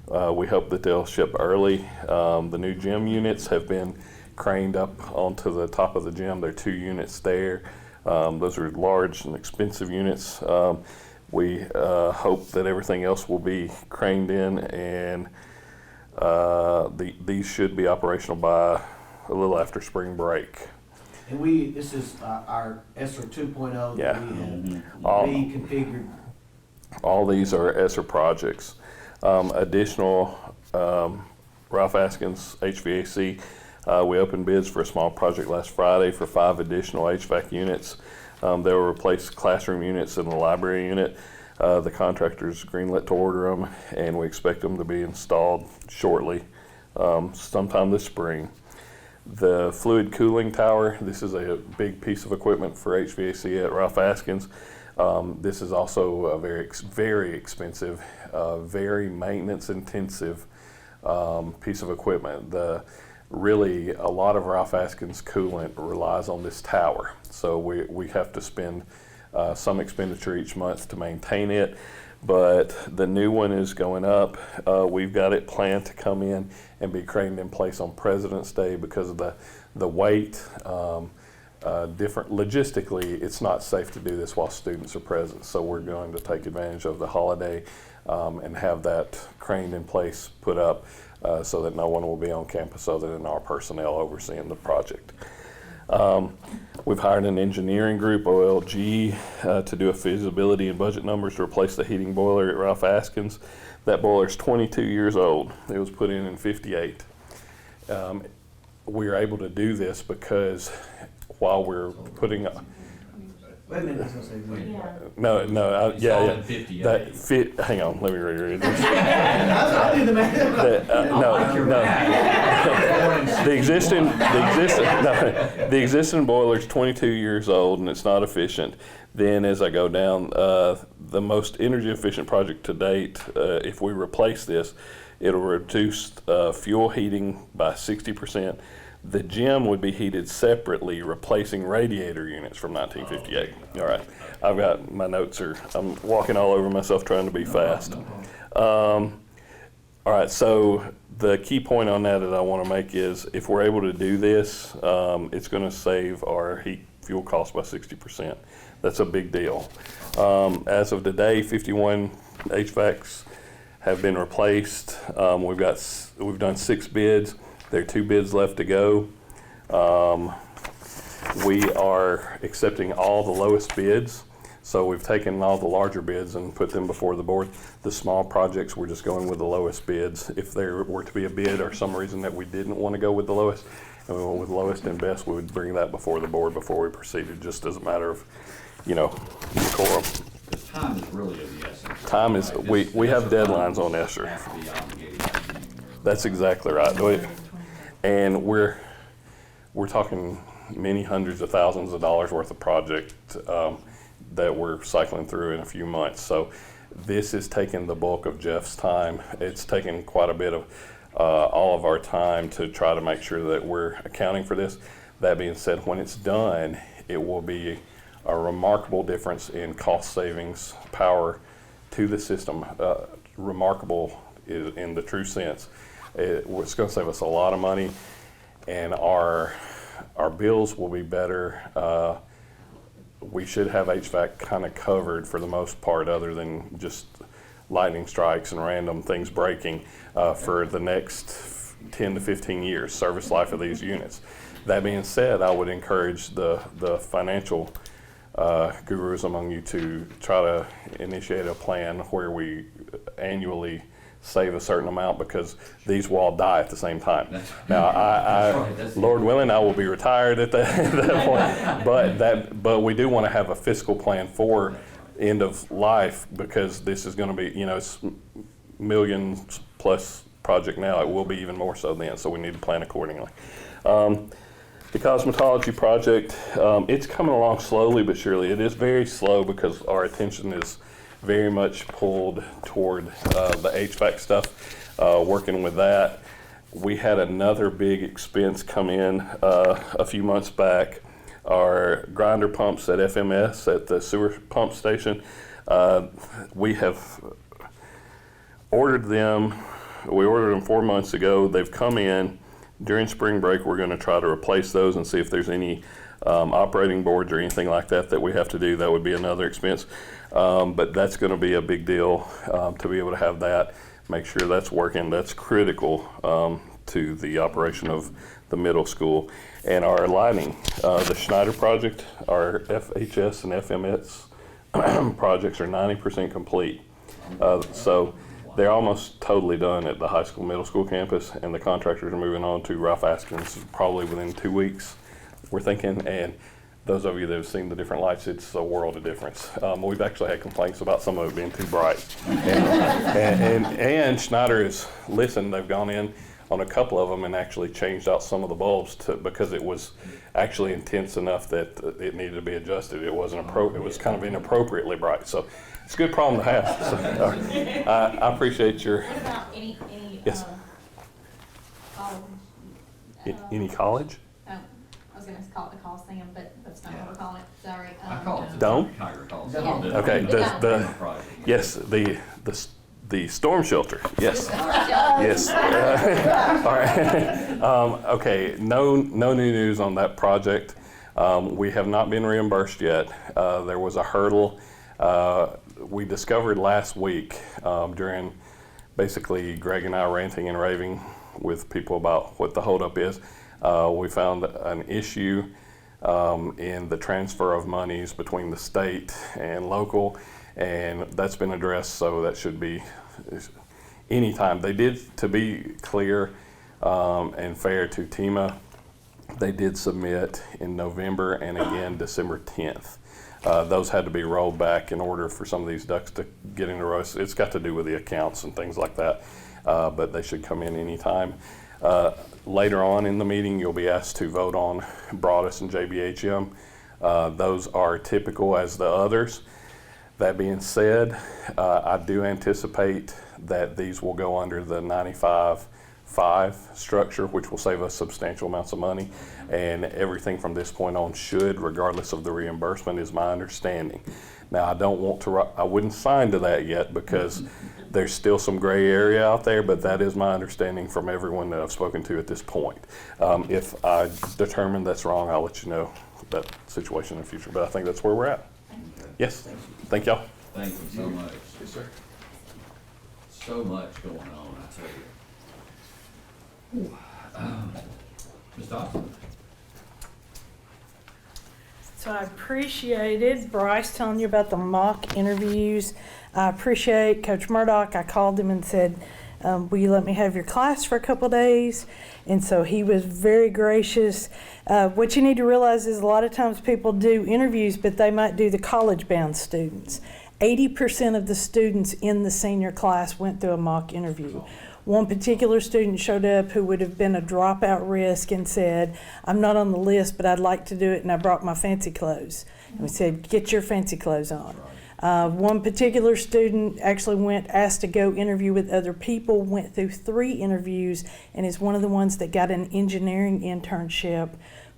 We hope that they'll ship early. The new gym units have been craned up onto the top of the gym. There are 2 units there. Those are large and expensive units. We hope that everything else will be craned in, and these should be operational by a little after spring break. And this is our ESSER 2.0 Yeah. that we have All- reconfigured. All these are ESSER projects. Additional, Ralph Askins HVAC, we opened bids for a small project last Friday for 5 additional HVAC units. They will replace classroom units in the library unit. The contractor's greenlit to order them, and we expect them to be installed shortly, sometime this spring. The fluid cooling tower, this is a big piece of equipment for HVAC at Ralph Askins. This is also a very expensive, very maintenance intensive piece of equipment. Really, a lot of Ralph Askins coolant relies on this tower. So we have to spend some expenditure each month to maintain it. But the new one is going up. We've got it planned to come in and be craned in place on President's Day because of the weight. Different logistically, it's not safe to do this while students are present. So we're going to take advantage of the holiday and have that craned in place, put up, so that no one will be on campus other than our personnel overseeing the project. We've hired an engineering group, OLG, to do a feasibility and budget numbers to replace the heating boiler at Ralph Askins. That boiler is 22 years old. It was put in 58. We are able to do this because while we're putting Wait a minute, I was gonna say, wait. Installed in 58. hang on, let me reread this. I'll do the math. The existing boiler is 22 years old and it's not efficient. Then as I go down, the most energy efficient project to date, if we replace this, it'll reduce fuel heating by 60%. The gym would be heated separately, replacing radiator units from 1958. All right, I've got my notes I'm walking all over myself trying to be fast. All right, so the key point on that I want to make is if we're able to do this, it's going to save our heat fuel cost by 60%. That's a big deal. As of today, 51 HVACs have been replaced. We've done 6 bids. There are 2 bids left to go. We are accepting all the lowest bids. So we've taken all the larger bids and put them before the board. The small projects, we're just going with the lowest bids. If there were to be a bid or some reason that we didn't want to go with the lowest, and we went with lowest and best, we would bring that before the board before we proceeded, just as a matter of, decorum. Because time is really of the essence. Time is, we have deadlines on ESSER. Have to be obligated. That's exactly right. And we're talking many hundreds of thousands of dollars worth of project that we're cycling through in a few months. So this is taking the bulk of Jeff's time. It's taken quite a bit of all of our time to try to make sure that we're accounting for this. That being said, when it's done, it will be a remarkable difference in cost savings, power to the system. Remarkable in the true sense. It's going to save us a lot of money, and our bills will be better we should have HVAC kind of covered for the most part, other than just lightning strikes and random things breaking for the next 10 to 15 years, service life of these units. That being said, I would encourage the financial gurus among you to try to initiate a plan where we annually save a certain amount, because these will all die at the same time. Now, Lord willing, I will be retired at that point, but we do want to have a fiscal plan for end of life, because this is going to be, it's millions plus project now. It will be even more so then, so we need to plan accordingly. The cosmetology project, it's coming along slowly but surely. It is very slow because our attention is very much pulled toward the HVAC stuff, working with that. We had another big expense come in a few months back. Our grinder pumps at FMS at the sewer pump station, we have ordered them. We ordered them 4 months ago. They've come in. During spring break, we're going to try to replace those and see if there's any operating boards or anything like that we have to do. That would be another expense. But that's going to be a big deal to be able to have that, make sure that's working. That's critical to the operation of the middle school. And our lighting, the Schneider project, our FHS and FMS projects are 90% complete. So they're almost totally done at the high school, middle school campus, and the contractors are moving on to Ralph Askins probably within 2 weeks, we're thinking. And those of you that have seen the different lights, it's a world of difference. We've actually had complaints about some of it being too bright. And Schneider has listened. They've gone in on a couple of them and actually changed out some of the bulbs because it was actually intense enough that it needed to be adjusted. It wasn't it was kind of inappropriately bright. So it's a good problem to have. So, I appreciate your. What about any yes. Any college? I was going to call it the Coliseum, but that's not what we're calling it. Sorry. I call it the Dome? Tiger calls. Okay. Yes, the storm shelter. Yes. Yes. All right. Okay. No new news on that project. We have not been reimbursed yet. There was a hurdle we discovered last week during basically Greg and I ranting and raving with people about what the holdup is. We found an issue in the transfer of monies between the state and local, and that's been addressed, so that should be anytime. They did, to be clear and fair to TEMA, they did submit in November and again December 10th. Those had to be rolled back in order for some of these ducks to get in a row. It's got to do with the accounts and things like that, but they should come in anytime. Later on in the meeting, you'll be asked to vote on Broadus and JBHM. Those are typical as the others. That being said, I do anticipate that these will go under the 95-5 structure, which will save us substantial amounts of money, and everything from this point on should, regardless of the reimbursement, is my understanding. Now, I wouldn't sign to that yet because there's still some gray area out there, but that is my understanding from everyone that I've spoken to at this point. If I determine that's wrong, I'll let you know that situation in the future, but I think that's where we're at. Yes, thank y'all. Thank you so much. Yes, sir. So much going on, I tell you. Ms. Dawson? So I appreciated Bryce telling you about the mock interviews. I appreciate Coach Murdoch. I called him and said, will you let me have your class for a couple days? And so he was very gracious. What you need to realize is a lot of times people do interviews, but they might do the college-bound students. 80% of the students in the senior class went through a mock interview. One particular student showed up who would have been a dropout risk and said, I'm not on the list, but I'd like to do it, and I brought my fancy clothes. And we said, get your fancy clothes on. One particular student actually asked to go interview with other people, went through 3 interviews, and is one of the ones that got an engineering internship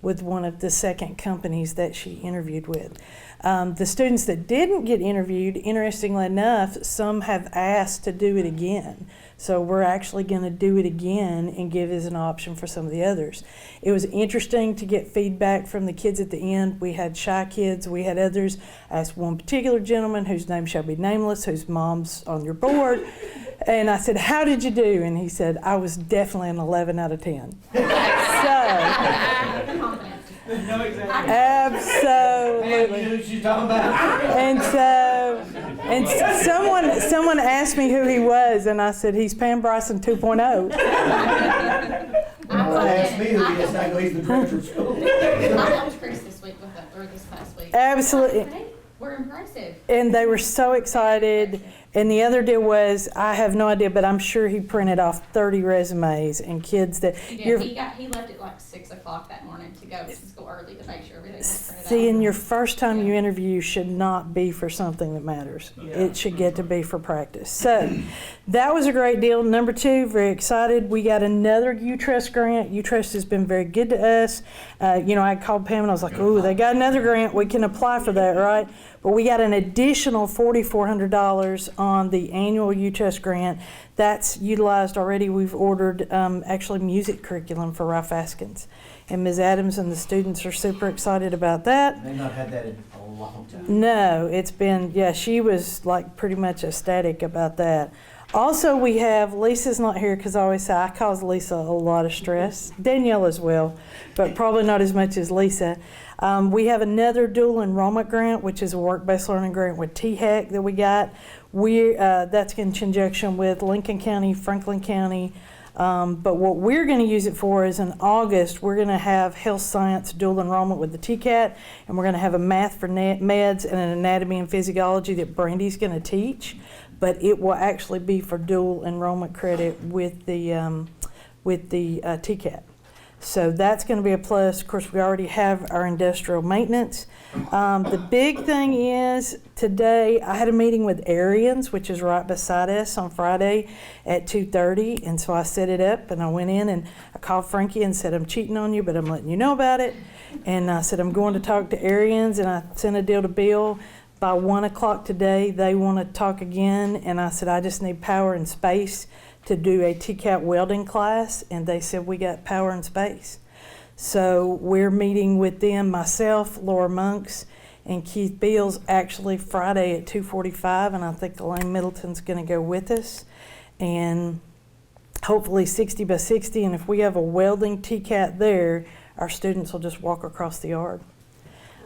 with one of the second companies that she interviewed with. The students that didn't get interviewed, interestingly enough, some have asked to do it again. So we're actually going to do it again and give as an option for some of the others. It was interesting to get feedback from the kids at the end. We had shy kids, we had others. I asked one particular gentleman whose name shall be nameless, whose mom's on your board. And I said, "How did you do?" And he said, "I was definitely an 11 out of 10. Absolutely. Who she's talking about? And someone asked me who he was, and I said, "He's Pam Bryson 2.0. Ask me who he is, I go, he's the director of school. I helped Chris this week with that, or this past week. Absolutely. We're impressive. And they were so excited. And the other deal was, I have no idea, but I'm sure he printed off 30 resumes and kids that He did. He left at like 6 o'clock that morning to go to school early to make sure everything was printed out. See, in your first time you interview should not be for something that matters. It should get to be for practice. So that was a great deal. Number 2, very excited. We got another U-Trust grant. U-Trust has been very good to us. I called Pam and I was like, "Ooh, they got another grant. We can apply for that, right?" But we got an additional $4,400 on the annual U-Trust grant. That's utilized already. We've ordered actually music curriculum for Ralph Askins. And Ms. Adams and the students are super excited about that. They've not had that in a long time. No, it's been, she was like pretty much ecstatic about that. Also, we have, Lisa's not here because I always say I cause Lisa a lot of stress. Danielle as well, but probably not as much as Lisa. We have another dual enrollment grant, which is a work-based learning grant with THEC that we got. That's in conjunction with Lincoln County, Franklin County. But what we're going to use it for is in August, we're going to have health science dual enrollment with the TCAT, and we're going to have a math for meds and an anatomy and physiology that Brandy's going to teach. But it will actually be for dual enrollment credit with the TCAT. So that's going to be a plus. Of course, we already have our industrial maintenance. The big thing is today I had a meeting with Arians, which is right beside us, on Friday at 2:30. And so I set it up and I went in and I called Frankie and said, "I'm cheating on you, but I'm letting you know about it." And I said, "I'm going to talk to Arians," and I sent a deal to Bill. By 1 o'clock today, they want to talk again. And I said, "I just need power and space to do a TCAT welding class," and they said, "We got power and space." So we're meeting with them, myself, Laura Monks, and Keith Beals, actually Friday at 2:45, and I think Elaine Middleton's going to go with us. And hopefully 60 by 60, and if we have a welding TCAT there, our students will just walk across the yard.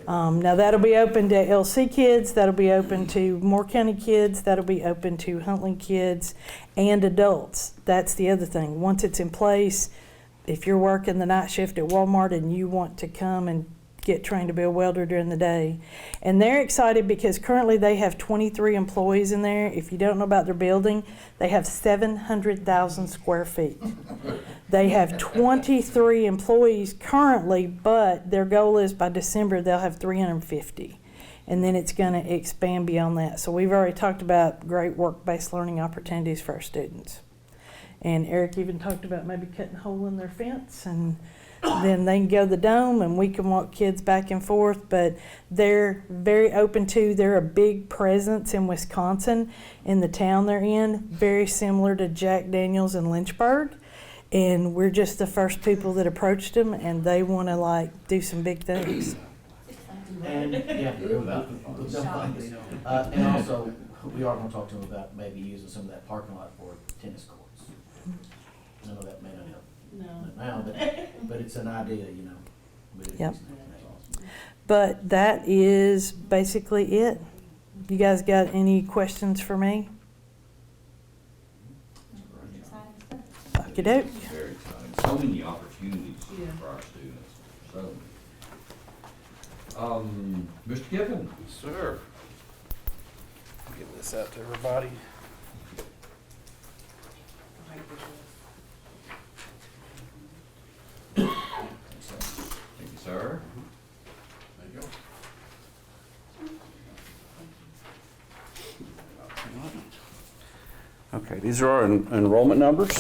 Now that'll be open to LC kids, that'll be open to Moore County kids, that'll be open to Huntland kids and adults. That's the other thing. Once it's in place, if you're working the night shift at Walmart and you want to come and get trained to be a welder during the day. And they're excited because currently they have 23 employees in there. If you don't know about their building, they have 700,000 square feet. They have 23 employees currently, but their goal is by December they'll have 350. And then it's going to expand beyond that. So we've already talked about great work-based learning opportunities for our students. And Eric even talked about maybe cutting a hole in their fence, and then they can go to the dome and we can walk kids back and forth. But they're very open to, they're a big presence in Wisconsin in the town they're in, very similar to Jack Daniels in Lynchburg. And we're just the first people that approached them, and they want to do some big things. And and also we are going to talk to them about maybe using some of that parking lot for tennis courts. I know that may not help now, but it's an idea, Yep. But that is basically it. You guys got any questions for me? Okie doke. Very exciting. So many opportunities for our students. So, Mr. Kiffin. Sir. Get this out to everybody. Thank you, sir. There you go. Okay, these are our enrollment numbers.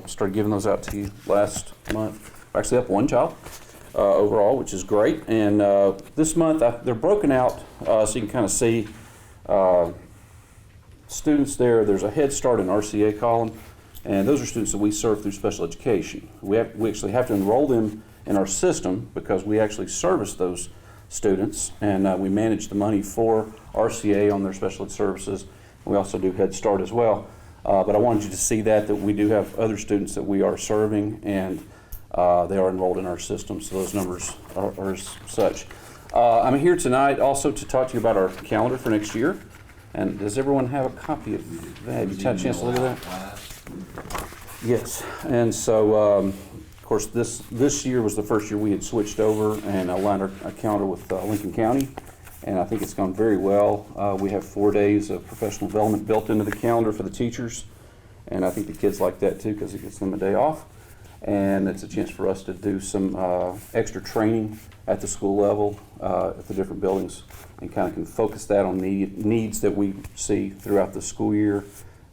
Started giving those out to you last month. Actually, up one child. overall, which is great. And this month, they're broken out so you can kind of see students there. There's a Head Start and RCA column, and those are students that we serve through special education. We actually have to enroll them in our system because we actually service those students, and we manage the money for RCA on their special ed services. We also do Head Start as well. But I wanted you to see that we do have other students that we are serving, and they are enrolled in our system, so those numbers are as such. I'm here tonight also to talk to you about our calendar for next year. And does everyone have a copy of that? Have you had a chance to look at that? Yes. And so, of course, this year was the first year we had switched over and aligned our calendar with Lincoln County. And I think it's gone very well. We have 4 days of professional development built into the calendar for the teachers. And I think the kids like that too because it gives them a day off. And it's a chance for us to do some extra training at the school level, at the different buildings, and kind of can focus that on the needs that we see throughout the school year.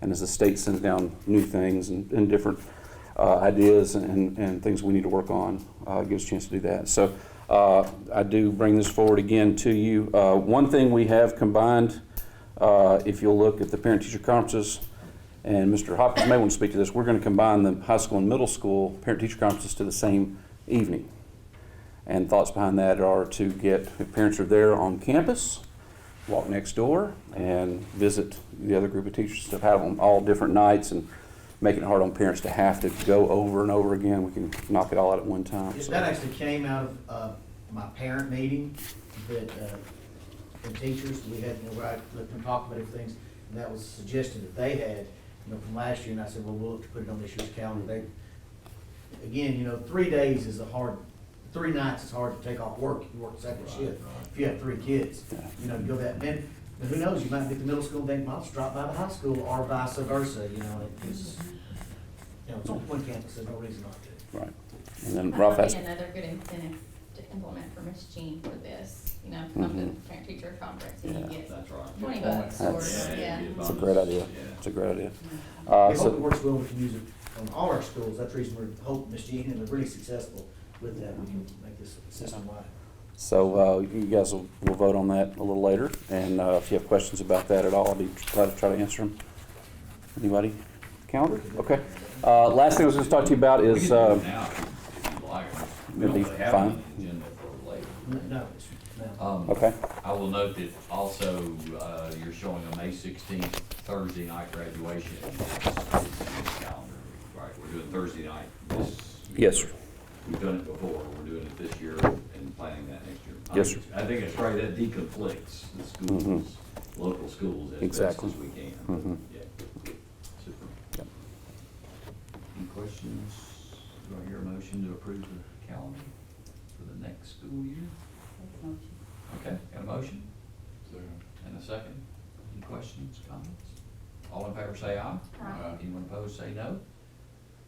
And as the state sends down new things and different ideas and things we need to work on, it gives us a chance to do that. So I do bring this forward again to you. One thing we have combined, if you'll look at the parent-teacher conferences, and Mr. Hopkins may want to speak to this, we're going to combine the high school and middle school parent-teacher conferences to the same evening. And thoughts behind that are to get, if parents are there on campus, walk next door and visit the other group of teachers to have them all different nights and making it hard on parents to have to go over and over again. We can knock it all out at one time. So. That actually came out of my parent meeting that the teachers, we had, where I let them talk about everything, and that was a suggestion that they had, from last year, and I said, well, we'll put it on this year's calendar. Again, 3 days is 3 nights is hard to take off work. You work second shift. If you have 3 kids, to go that minute. And who knows, you might get to middle school and think, well, I'll just drop by the high school, or vice versa, it's on one campus, there's no reason not to. Right. And then That would be another good incentive to implement for Miss Jean for this, come to the parent-teacher conference and you get $20 yeah. It's a great idea. It's a great idea. We hope it works well, we can use it on all our schools. That's the reason we're hoping Miss Jean, and we're really successful with that. We can make this system-wide. So you guys will vote on that a little later, and if you have questions about that at all, I'll be glad to try to answer them. Anybody? Calendar? Okay. Last thing I was going to talk to you about is it'll be fine. No. Okay. I will note that also you're showing a May 16th Thursday night graduation calendar. Right, we're doing Thursday night. Yes, sir. We've done it before. We're doing it this year and planning that next year. Yes, sir. I think it's right. That deconflicts the schools, local schools, as best as we can. Yeah. Super. Yep. Any questions? Do I hear a motion to approve the calendar for the next school year? Okay, got a motion? And a second? Any questions, comments? All in favor say aye. Aye. Anyone opposed say no.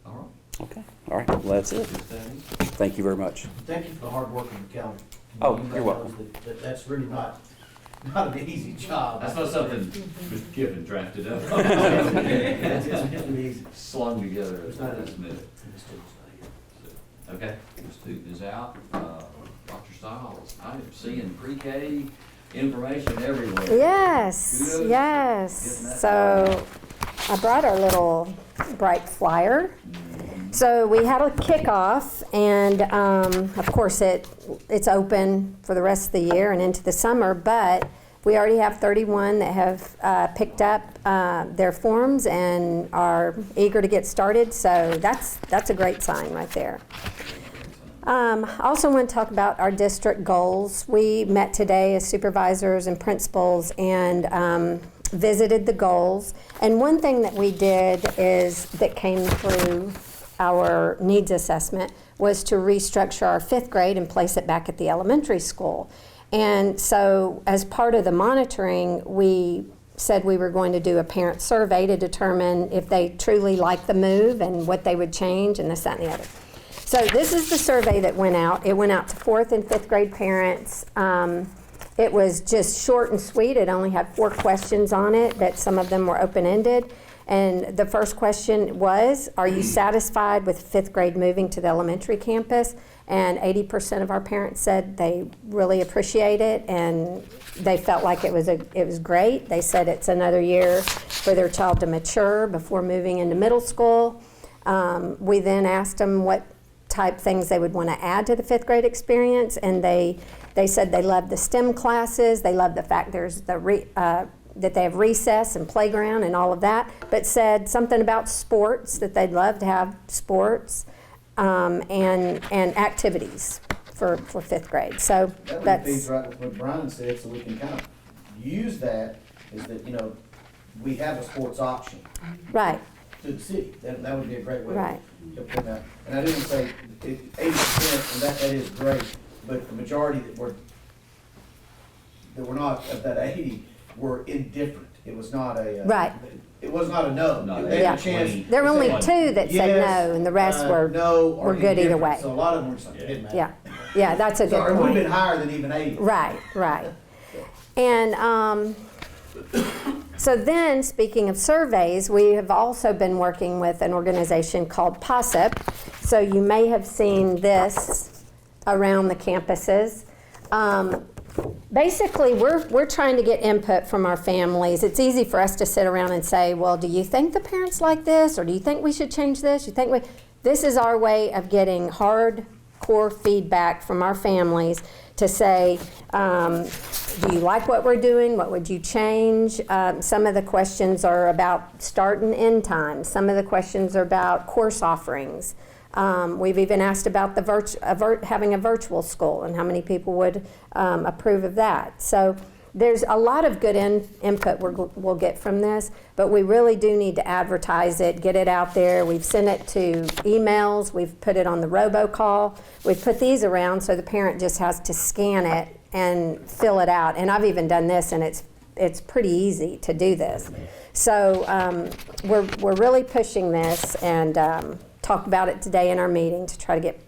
All right. Okay. All right. Well, that's it. Thank you very much. Thank you for the hard work on the calendar. Oh, you're welcome. That's really not an easy job. That's not something Mr. Kiffin drafted up. It's really easy. Slung together at It's the not last easy. minute. Okay, the student is out. Dr. Stiles, I am seeing pre-K information everywhere. Yes, Kudos. yes. Getting that So I brought our little bright flyer. So we had a kickoff, and of course it's open for the rest of the year and into the summer, but we already have 31 that have picked up their forms and are eager to get started, so that's a great sign right there. I also want to talk about our district goals. We met today as supervisors and principals and visited the goals. And one thing that we did that came through our needs assessment was to restructure our 5th grade and place it back at the elementary school. And so as part of the monitoring, we said we were going to do a parent survey to determine if they truly like the move and what they would change and this, that, and the other. So this is the survey that went out. It went out to 4th and 5th grade parents. It was just short and sweet. It only had 4 questions on it, but some of them were open-ended. And the first question was, are you satisfied with 5th grade moving to the elementary campus? And 80% of our parents said they really appreciate it and they felt like it was great. They said it's another year for their child to mature before moving into middle school. We then asked them what type things they would want to add to the 5th grade experience, and they said they love the STEM classes. They love the fact there's that they have recess and playground and all of that, but said something about sports, that they'd love to have sports and activities for 5th grade. So that feeds right with what Brian said, so we can kind of use that, is that, you know, we have a sports option. Right. To the city. That would be a great way Right. to put that. And I didn't say 80%, and that is great, but the majority that were not of that 80 were indifferent. It was not a Right. It was not a no. They had a chance. There were only to 2 say that said yes, no, and the rest were no, or good either indifferent. way. So a lot of them were just like, it didn't matter. Yeah, yeah, that's a good So it would have point. been higher than even 80. Right, right. And so then, speaking of surveys, we have also been working with an organization called POSSIP. So you may have seen this around the campuses. Basically, we're trying to get input from our families. It's easy for us to sit around and say, well, do you think the parents like this? Or do you think we should change this? This is our way of getting hardcore feedback from our families to say, do you like what we're doing? What would you change? Some of the questions are about start and end times. Some of the questions are about course offerings. We've even asked about having a virtual school and how many people would approve of that. So there's a lot of good input we'll get from this, but we really do need to advertise it, get it out there. We've sent it to emails. We've put it on the robocall. We've put these around so the parent just has to scan it and fill it out. And I've even done this, and it's pretty easy to do this. So we're really pushing this and talk about it today in our meeting to try to get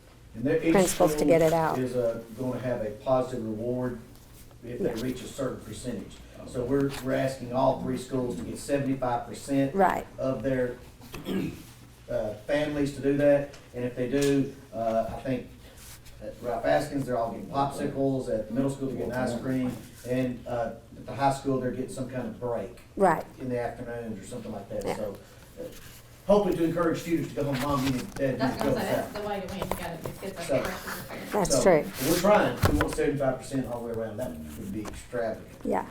principals to get it out. Is going to have a positive reward if they reach a certain percentage. So we're asking all 3 schools to get 75% Right. of their families to do that. And if they do, I think at Ralph Askins, they're all getting popsicles. At the middle school, they're getting ice cream. And at the high school, they're getting some kind of break. Right. In the afternoons or something like that. Yeah. So hoping to encourage students to go home, Mom, you need to That's go what I'm saying, south. that's the way to win, you gotta just get So- that corrected with parents. That's So, true. We're trying. We want 75% all the way around. That would be extravagant. Yeah.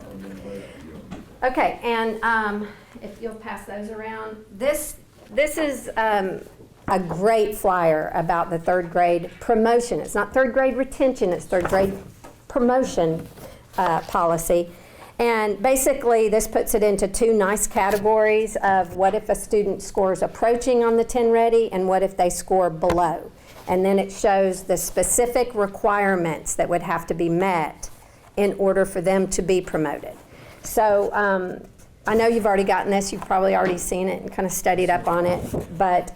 Okay, and if you'll pass those around, this is a great flyer about the 3rd grade promotion. It's not 3rd grade retention, it's 3rd grade promotion policy. And basically, this puts it into 2 nice categories of what if a student scores approaching on the 10 ready and what if they score below. And then it shows the specific requirements that would have to be met in order for them to be promoted. So I know you've already gotten this, you've probably already seen it and kind of studied up on it, but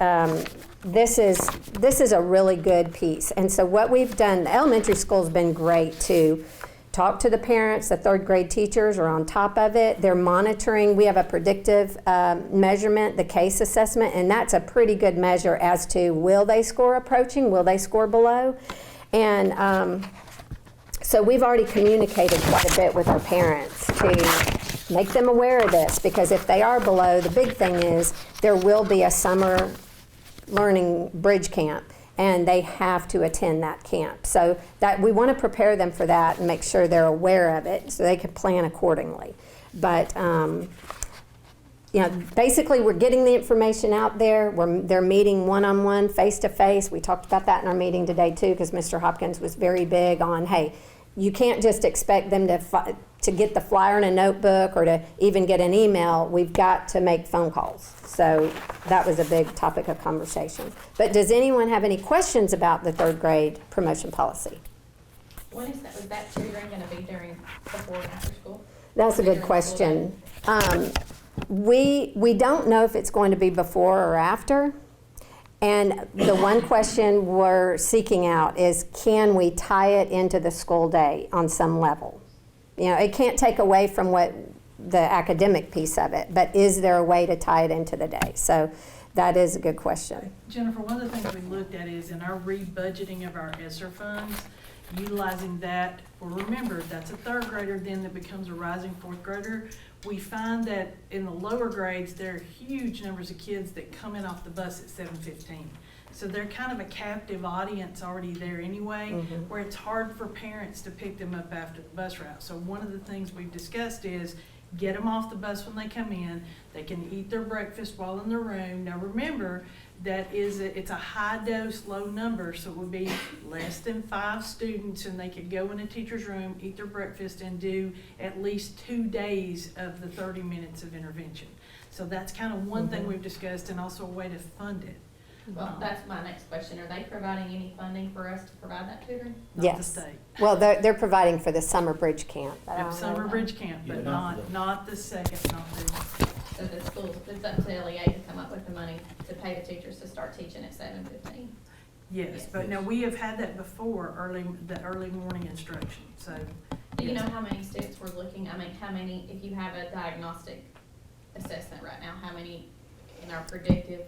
this is a really good piece. And so what we've done, the elementary school's been great too. Talk to the parents, the 3rd grade teachers are on top of it. They're monitoring. We have a predictive measurement, the case assessment, and that's a pretty good measure as to will they score approaching, will they score below. And so we've already communicated quite a bit with our parents to make them aware of this, because if they are below, the big thing is there will be a summer learning bridge camp. And they have to attend that camp. So that we want to prepare them for that and make sure they're aware of it so they can plan accordingly. But basically we're getting the information out there. They're meeting one-on-one, face-to-face. We talked about that in our meeting today too, because Mr. Hopkins was very big on, hey, you can't just expect them to get the flyer in a notebook or to even get an email. We've got to make phone calls. So that was a big topic of conversation. But does anyone have any questions about the 3rd grade promotion policy? When is that, was that tutoring gonna be before and after school? That's a good question. We don't know if it's going to be before or after. And the one question we're seeking out is, can we tie it into the school day on some level? You know, it can't take away from what the academic piece of it, but is there a way to tie it into the day? So that is a good question. Jennifer, one of the things we looked at is in our rebudgeting of our ESSER funds, utilizing that, well, remember, that's a third grader then that becomes a rising fourth grader. We find that in the lower grades, there are huge numbers of kids that come in off the bus at 7:15. So they're kind of a captive audience already there anyway, where it's hard for parents to pick them up after the bus route. So one of the things we've discussed is get them off the bus when they come in. They can eat their breakfast while in the room. Now remember, it's a high dose, low number, so it would be less than 5 students, and they could go in a teacher's room, eat their breakfast, and do at least 2 days of the 30 minutes of intervention. So that's kind of one thing we've discussed, and also a way to fund it. Well, that's my next question. Are they providing any funding for us to provide that tutoring? Not Yes. the state. Well, they're providing for the summer bridge camp. but I don't know Summer about- bridge camp, but not the second, not the. So the schools, it's up to LEA to come up with the money to pay the teachers to start teaching at 7:15. Yes, but now we have had that before, the early morning instruction, so. Do you know how many students we're looking, I mean, how many, if you have a diagnostic assessment right now, how many in our predictive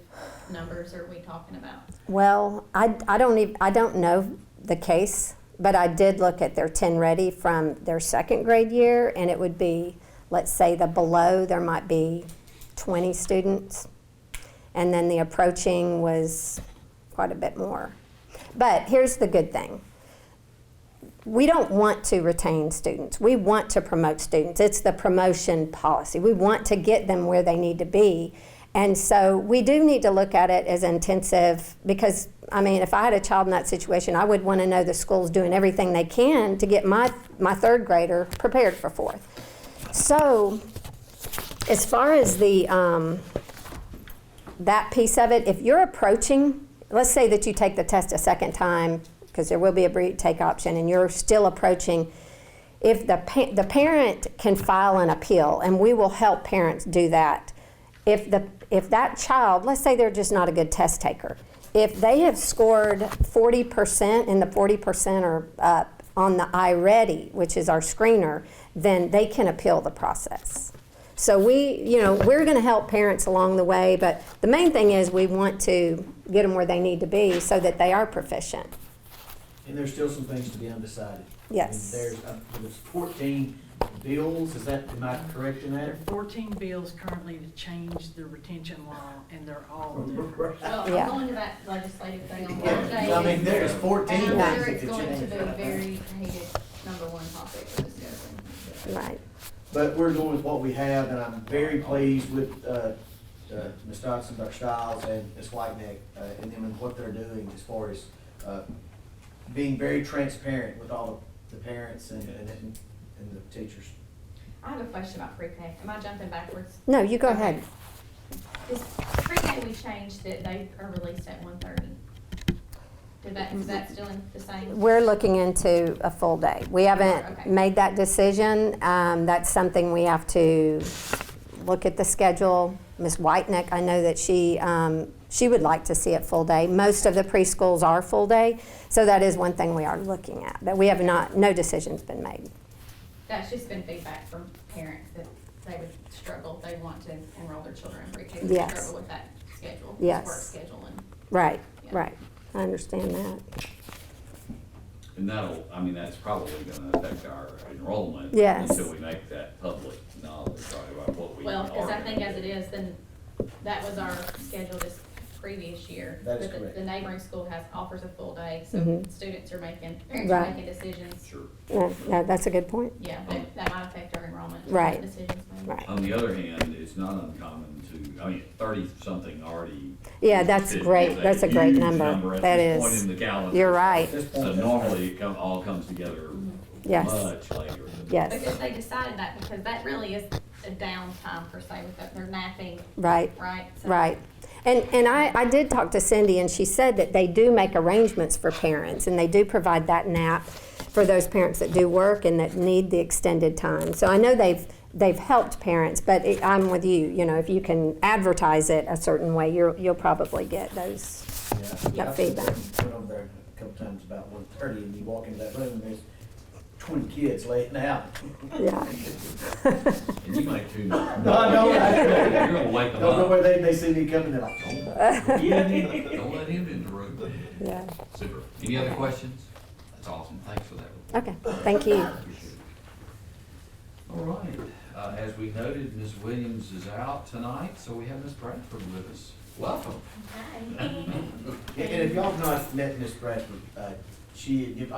numbers are we talking about? Well, I don't know the case, but I did look at their 10 ready from their second grade year, and it would be, let's say the below, there might be 20 students, and then the approaching was quite a bit more. But here's the good thing. We don't want to retain students. We want to promote students. It's the promotion policy. We want to get them where they need to be. And so we do need to look at it as intensive because, I mean, if I had a child in that situation, I would want to know the school's doing everything they can to get my third grader prepared for fourth. So as far as the that piece of it, if you're approaching, let's say that you take the test a second time, because there will be a retake option, and you're still approaching, if the parent can file an appeal, and we will help parents do that. If that child, let's say they're just not a good test taker, if they have scored 40% and the 40% are up on the iReady, which is our screener, then they can appeal the process. So we're going to help parents along the way, but the main thing is we want to get them where they need to be so that they are proficient. And there's still some things to be undecided. Yes. I mean, there's 14 bills, am I correct in There that? are 14 bills currently to change the retention law, and they're all different. Well, Yeah. I'm going to that legislative thing on Yeah, Thursday. I mean, there's 14 And I'm sure things it's that going to change. be a very hated number one topic for discussion. Right. But we're going with what we have, and I'm very pleased with Ms. Dodson, Dr. Stiles, and Ms. Whiteneck, and them and what they're doing as far as being very transparent with all the parents and the teachers. I have a question about pre-K. Am I jumping backwards? No, you go Okay. ahead. Is pre-K we changed that they are released at 1:30? Is that still in the same? We're looking into a full day. We haven't Okay. made that decision. That's something we have to look at the schedule. Ms. Whiteneck, I know that she would like to see it full day. Most of the preschools are full day, so that is one thing we are looking at. But we have no decision's been made. That's just been feedback from parents that they would struggle, if they want to enroll their children in pre-K. They Yes. struggle with that schedule, Yes. work schedule and. Right, Yeah. right. I understand that. And that's probably gonna affect our enrollment. Yes. Until we make that public knowledge, right, about what we are. Well, because I think gonna as it do. is, then that was our schedule this previous year. That is But correct. the neighboring school offers a full day, so Mhm. parents are Right. making decisions. Sure. Yeah, that's a good point. Yeah, that might affect our enrollment. Right. Decisions made. Right. On the other hand, it's not uncommon to, 30-something already. Yeah, that's great. That's a great huge number. at That this point is. in the calendar. You're right. At this So point, normally it all comes together Yes. much later. Yes. Because they decided that, because that really is a downtime per se, with their napping, Right. right? So- Right. And I did talk to Cindy, and she said that they do make arrangements for parents, and they do provide that nap for those parents that do work and that need the extended time. So I know they've helped parents, but I'm with you. You know, if you can advertise it a certain way, you'll probably get those. yeah, feedback. Went over there a couple times about 1:30, and you walk into that room, and there's 20 kids laying out. Yeah. And you might too. No, I know. You're gonna wake them Don't know up. where they see me coming, they're like, oh. Don't let him in the room. Yeah. Super. Any other questions? That's awesome. Thanks for that report. Okay, thank you. Appreciate it. All right. As we noted, Ms. Williams is out tonight, so we have Ms. Bradford with us. Welcome. And if y'all have not met Miss Bradford, I'll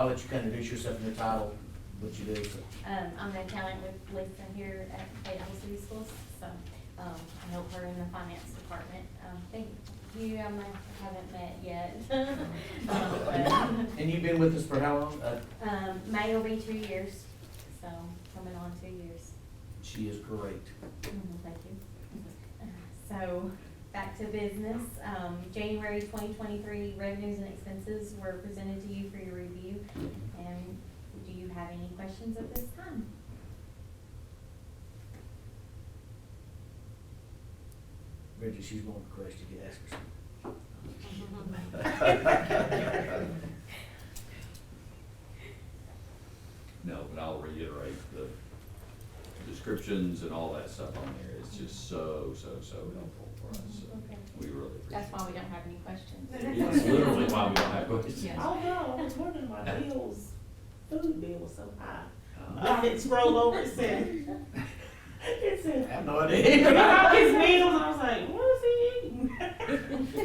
let you kind of introduce yourself in your title, what you do. So. I'm an accountant with Lisa here at Fayetteville City Schools, so, I help her in the finance department. I think you, haven't met yet. And you've been with us for how long? May will be 2 years, so coming on 2 years. She is great. Thank you. So, back to business. January 2023 revenues and expenses were presented to you for your review. And do you have any questions at this time? Bridget, she's one of the questions you ask her. No, but I'll reiterate the descriptions and all that stuff on there. It's just so helpful for us. So Okay. we really appreciate That's it. why we don't have any questions. It's literally why we don't have questions. Yeah. Oh, no, I was wondering why food bill was so high. Uh, I didn't scroll over, it said, I have no all idea. his meals, and I was like, what is he eating?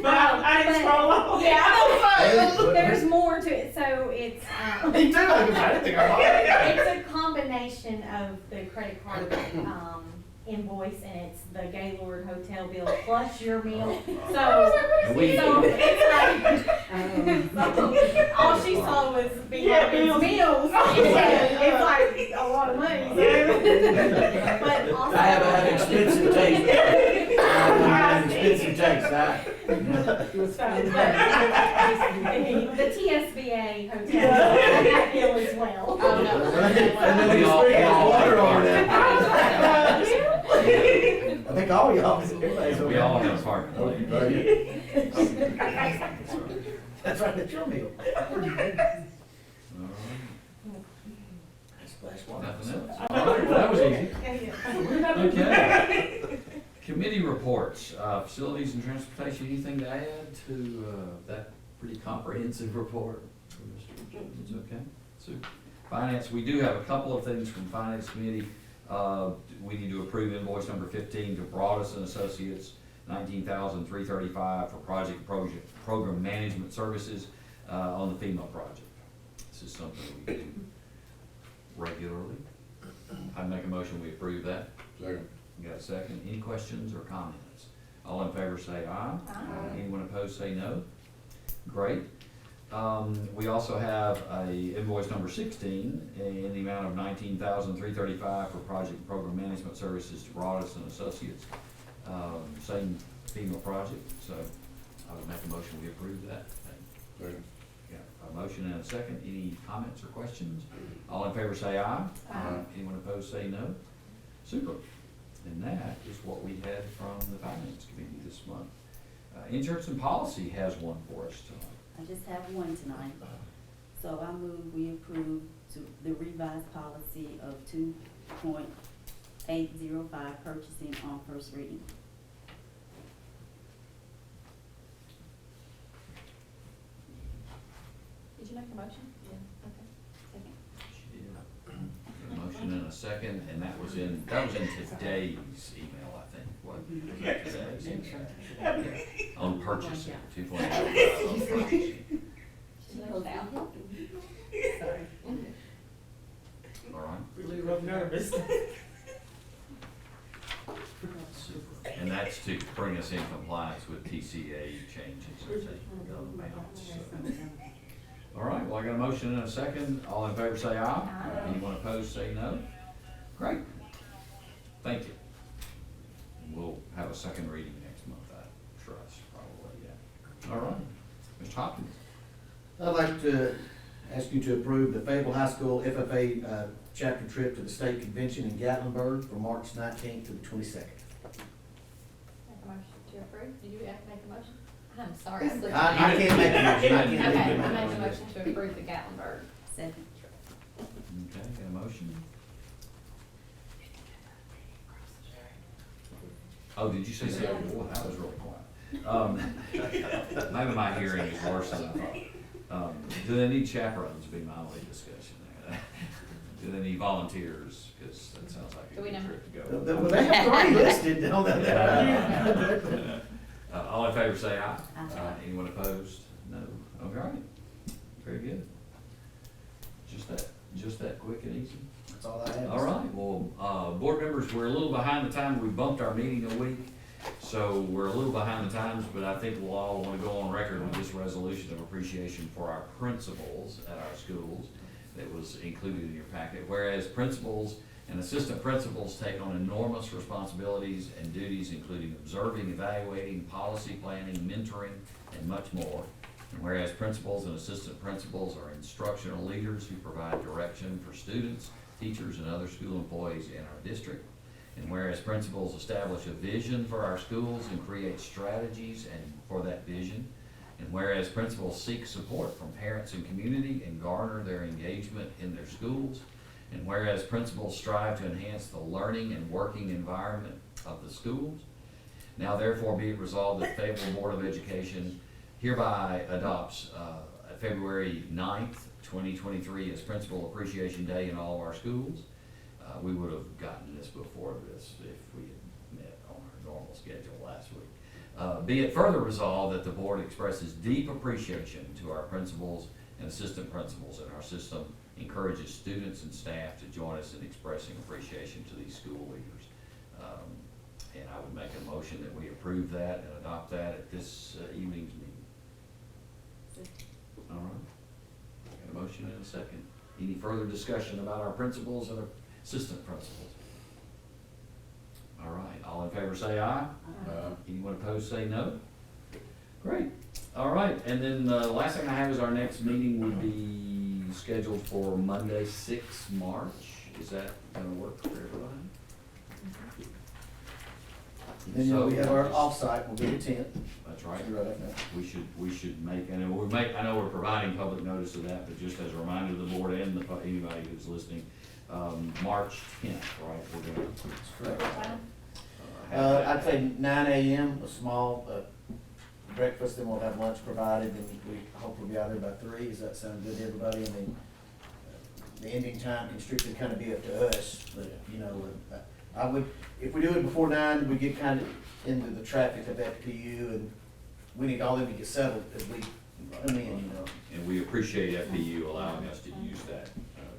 But I didn't scroll over. Yeah, there's more to it, so it's, Me too, I didn't think I was. it's a combination of the credit card, invoice, and it's the Gaylord hotel bill plus your meal, so it's like, all she saw was behind his meals, and it's like a lot of money, so. But also. I have an expensive taste. I have an expensive taste. The TSBA hotel bill as well. And then we sprinkle water on that. I think all y'all, everybody's over. We all have a part to play. That's right, that's your meal. All right. Splash water. Nothing else? All right, well, that was easy. Okay. Committee reports, facilities and transportation, anything to add to that pretty comprehensive report from Mr. Jones? Okay, super. Finance, we do have a couple of things from Finance Committee. We need to approve invoice number 15 to Broadus and Associates, $19,335 for program management services on the FEMA project. This is something we do regularly. I'd make a motion we approve that. Second. You got a second? Any questions or comments? All in favor say aye. Aye. Anyone opposed say no. Great. We also have a invoice number 16 in the amount of $19,335 for project and program management services to Broadus and Associates. Same FEMA project, so I would make a motion we approve that. Second. Got a motion and a second. Any comments or questions? All in favor say aye. Aye. Anyone opposed say no. Super. And that is what we had from the Finance Committee this month. Insurance and Policy has one for us tonight. I just have one tonight. So I move we approve the revised policy of 2.805 purchasing on first reading. Did you make a motion? Yeah. Okay. Second. She did. A motion and a second, and that was in today's email, I think. What? Today's email. On purchasing, 2.85 on purchasing. Sorry. All right. Really real nervous. Super. And that's to bring us in compliance with TCA changes and amounts. So. All right, well, I got a motion and a second. All in favor say aye. Aye. Anyone opposed say no. Great. Thank you. We'll have a second reading next month, I trust, probably, yeah. All right. Mr. Hopkins. I'd like to ask you to approve the Fayetteville High School FFA chapter trip to the state convention in Gatlinburg from March 19th to the 22nd. Make a motion to approve. Did you have to make a motion? I'm sorry. I can't make a motion. I can't Okay, make I a make a motion. motion to approve the Gatlinburg. Second. Okay, motion? Oh, did you say second? Boy, that was really quiet. Maybe my hearing is worse than I thought. Do they need chaperones, would be my only discussion there. Do they need volunteers? Because that sounds like a good trip to go. Well, they have 3 listed, don't they? All in favor say aye. Anyone opposed? No. Okay. Very good. Just that quick and easy. That's all I have. All right, well, board members, we're a little behind the time. We bumped our meeting a week, so we're a little behind the times, but I think we'll all want to go on record with this resolution of appreciation for our principals at our schools that was included in your packet. Whereas principals and assistant principals take on enormous responsibilities and duties, including observing, evaluating, policy planning, mentoring, and much more. And whereas principals and assistant principals are instructional leaders who provide direction for students, teachers, and other school employees in our district. And whereas principals establish a vision for our schools and create strategies and for that vision. And whereas principals seek support from parents and community and garner their engagement in their schools. And whereas principals strive to enhance the learning and working environment of the schools. Now therefore be it resolved that the Fayetteville Board of Education hereby adopts February 9th, 2023 as Principal Appreciation Day in all of our schools. We would have gotten this before this if we had met on our normal schedule last week. Be it further resolved that the board expresses deep appreciation to our principals and assistant principals in our system, encourages students and staff to join us in expressing appreciation to these school leaders. And I would make a motion that we approve that and adopt that at this evening's meeting. All right. Got a motion and a second. Any further discussion about our principals and assistant principals? All right. All in favor say aye. Anyone opposed say no. Great. All right. And then the last thing I have is our next meeting would be scheduled for Monday, 6 March. Is that going to work for everybody? Then we have our offsite, will be the 10th. That's right. We should make, and I know we're providing public notice of that, but just as a reminder to the board and anybody who's listening, March 10th, right? We're gonna. That's correct. I'd say 9 a.m., a small breakfast, then we'll have lunch provided, and we hope we'll be out there by 3. Does that sound good to everybody? I mean, the ending time can strictly kind of be up to us, but, you know, I would, if we do it before 9, we get kind of into the traffic of FPU, and we need all of them to get settled as we come in, you know. And we appreciate FPU allowing us to use that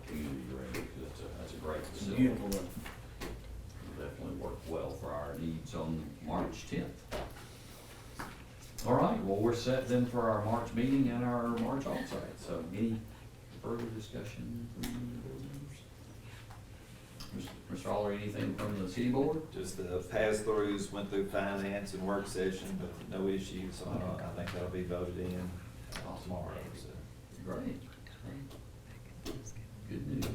community room, because that's a great facility. Beautiful room. Definitely work well for our needs on March 10th. All right, well, we're set then for our March meeting and our March offsite. So any further discussion from the board members? Mr. Aller, anything from the city board? Just the pass-throughs went through finance and work session, but no issues. I think that'll be voted in tomorrow. So. Great. Good news.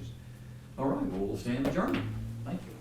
All right, well, we'll stand adjourned. Thank you.